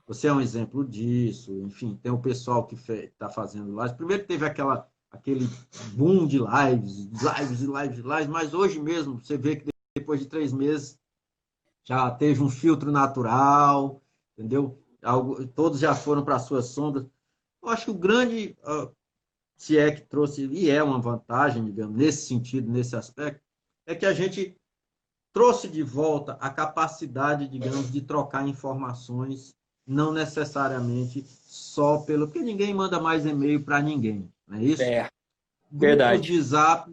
Você é um exemplo disso, enfim, tem o pessoal que está fazendo lives. Primeiro teve aquele boom de lives, mas hoje mesmo você vê que depois de 3 meses já teve um filtro natural, entendeu? Todos já foram para as suas sombras. Eu acho que o grande, se é que trouxe, e é uma vantagem, digamos, nesse sentido, nesse aspecto, é que a gente trouxe de volta a capacidade, digamos, de trocar informações, não necessariamente só pelo... Porque ninguém manda mais e-mail para ninguém, não é isso? É, Grupos verdade. de zap,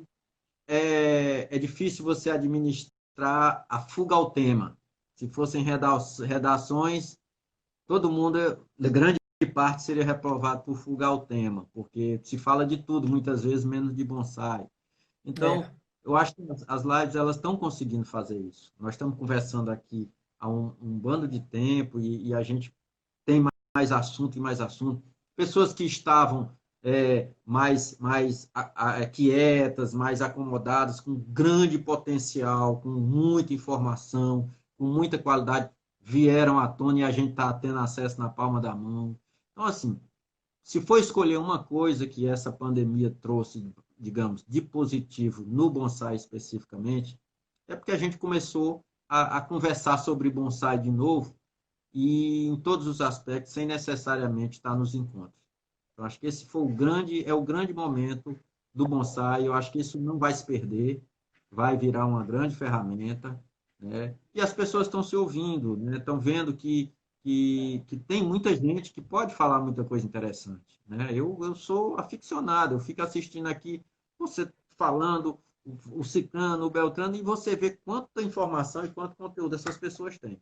é difícil você administrar a fuga ao tema. Se fossem redações, todo mundo, de grande parte, seria reprovado por fuga ao tema, porque se fala de tudo, muitas vezes, menos de bonsai. É, Então, eu acho que as lives elas estão conseguindo fazer isso. Nós estamos conversando aqui há um bando de tempo e a gente tem mais assunto e mais assunto. Pessoas que estavam mais quietas, mais acomodadas, com grande potencial, com muita informação, com muita qualidade, vieram à tona e a gente está tendo acesso na palma da mão. Então, assim, se for escolher uma coisa que essa pandemia trouxe, digamos, de positivo no bonsai especificamente, é porque a gente começou a conversar sobre bonsai de novo e em todos os aspectos, sem necessariamente estar nos encontros. Eu acho que esse é o grande momento do bonsai. Eu acho que isso não vai se perder, vai virar uma grande ferramenta, né? E as pessoas estão se ouvindo, né? Estão vendo que tem muita gente que pode falar muita coisa interessante, né? Eu sou aficionado, eu fico assistindo aqui você falando, o Cicano, o Beltrano, e você vê quanta informação e quanto conteúdo essas pessoas têm.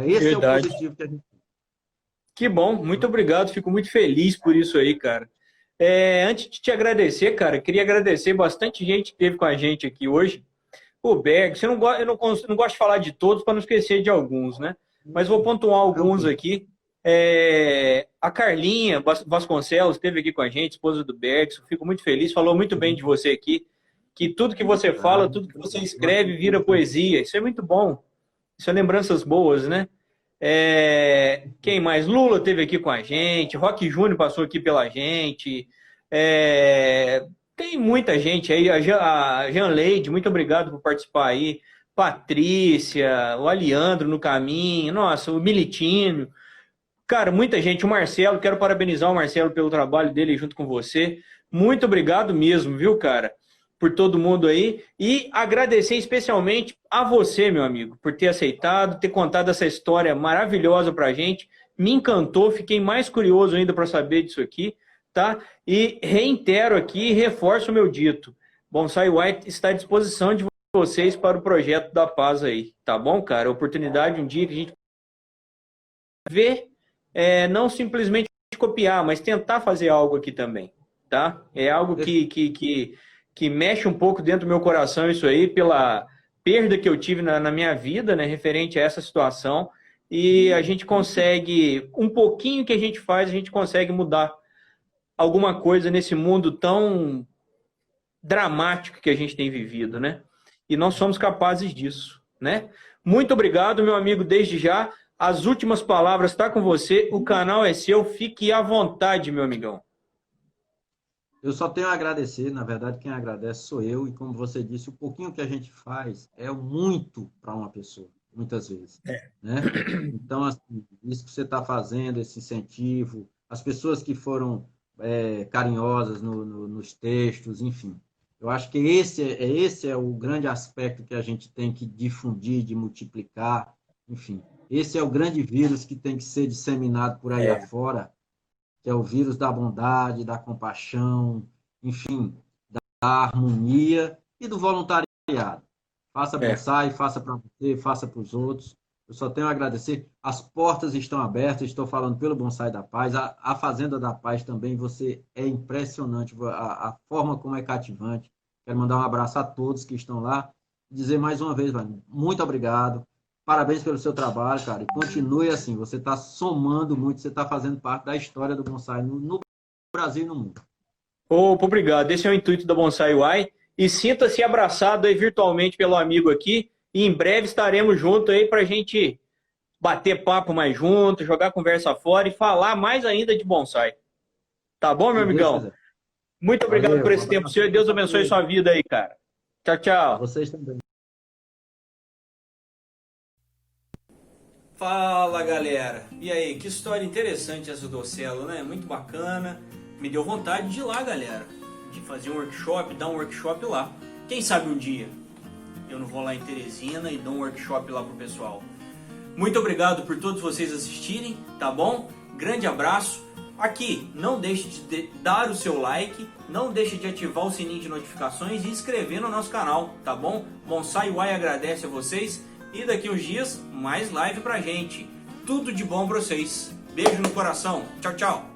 Esse é o verdade. positivo que a gente tem. Que bom, muito obrigado, fico muito feliz por isso aí, cara. Antes de te agradecer, cara, queria agradecer bastante gente que esteve com a gente aqui hoje. O Berg, eu não gosto de falar de todos para não esquecer de alguns, né? Mas vou pontuar alguns aqui. A Carlinha Vasconcelos esteve aqui com a gente, esposa do Bergson, fico muito feliz, falou muito bem de você aqui, que tudo que você fala, tudo que você escreve vira poesia, isso é muito bom, isso é lembranças boas, né? Quem mais? Lula esteve aqui com a gente, Rock Júnior passou aqui pela gente, tem muita gente aí, a Jean Leide, muito obrigado por participar aí, Patrícia, o Aliandro no caminho, nossa, o Militino. Cara, muita gente. O Marcelo, quero parabenizar o Marcelo pelo trabalho dele junto com você. Muito obrigado mesmo, viu, cara? Por todo mundo aí. E agradecer especialmente a você, meu amigo, por ter aceitado, ter contado essa história maravilhosa pra gente. Me encantou, fiquei mais curioso ainda para saber disso aqui, tá? E reitero aqui e reforço o meu dito. Bonsai White está à disposição de vocês para o projeto da paz aí, tá bom, cara? Oportunidade um dia que a gente vê. Não simplesmente copiar, mas tentar fazer algo aqui também, tá? É algo que mexe um pouco dentro do meu coração isso aí, pela perda que eu tive na minha vida, né, referente a essa situação, e a gente consegue, um pouquinho que a gente faz, a gente consegue mudar alguma coisa nesse mundo tão dramático que a gente tem vivido, né? E nós somos capazes disso, né? Muito obrigado, meu amigo, desde já. As últimas palavras estão com você, o canal é seu, fique à vontade, meu amigão. Eu só tenho a agradecer, na verdade, quem agradece sou eu, e como você disse, o pouquinho que a gente faz é muito para uma pessoa, muitas vezes. Né? Então, assim, isso que você está fazendo, esse incentivo, as pessoas que foram carinhosas nos textos, enfim. Eu acho que esse é o grande aspecto que a gente tem que difundir, de multiplicar, enfim. Esse é o grande vírus que tem que ser disseminado por aí afora, que é o vírus da bondade, da compaixão, enfim, da harmonia e do voluntariado. Faça bonsai, faça para você, faça para os outros. Eu só tenho a agradecer. As portas estão abertas, estou falando pelo Bonsai da Paz. A Fazenda da Paz também, você é impressionante, a forma como é cativante. Quero mandar um abraço a todos que estão lá. Dizer mais uma vez, muito obrigado. Parabéns pelo seu trabalho, cara. E continue assim. Você está somando muito, você está fazendo parte da história do bonsai no Brasil e no mundo. Opa, obrigado. Esse é o intuito da Bonsai Uai. E sinta-se abraçado aí virtualmente pelo amigo aqui. E em breve estaremos juntos aí para a gente bater papo mais junto, jogar conversa fora e falar mais ainda de bonsai. Tá bom, meu amigão? Muito obrigado por esse tempo, senhor. Deus abençoe sua vida aí, cara. Tchau, tchau. Vocês também. Fala, galera. E aí, que história interessante essa do Ocelo, né? Muito bacana. Me deu vontade de ir lá, galera. De fazer um workshop, dar um workshop lá. Quem sabe um dia eu não vou lá em Teresina e dou um workshop lá pro pessoal. Muito obrigado por todos vocês assistirem, tá bom? Grande abraço. Aqui, não deixe de dar o seu like, não deixe de ativar o sininho de notificações e inscrever no nosso canal, tá bom? Bonsai Uai agradece a vocês e daqui uns dias mais live pra gente. Tudo de bom pra vocês. Beijo no coração. Tchau, tchau.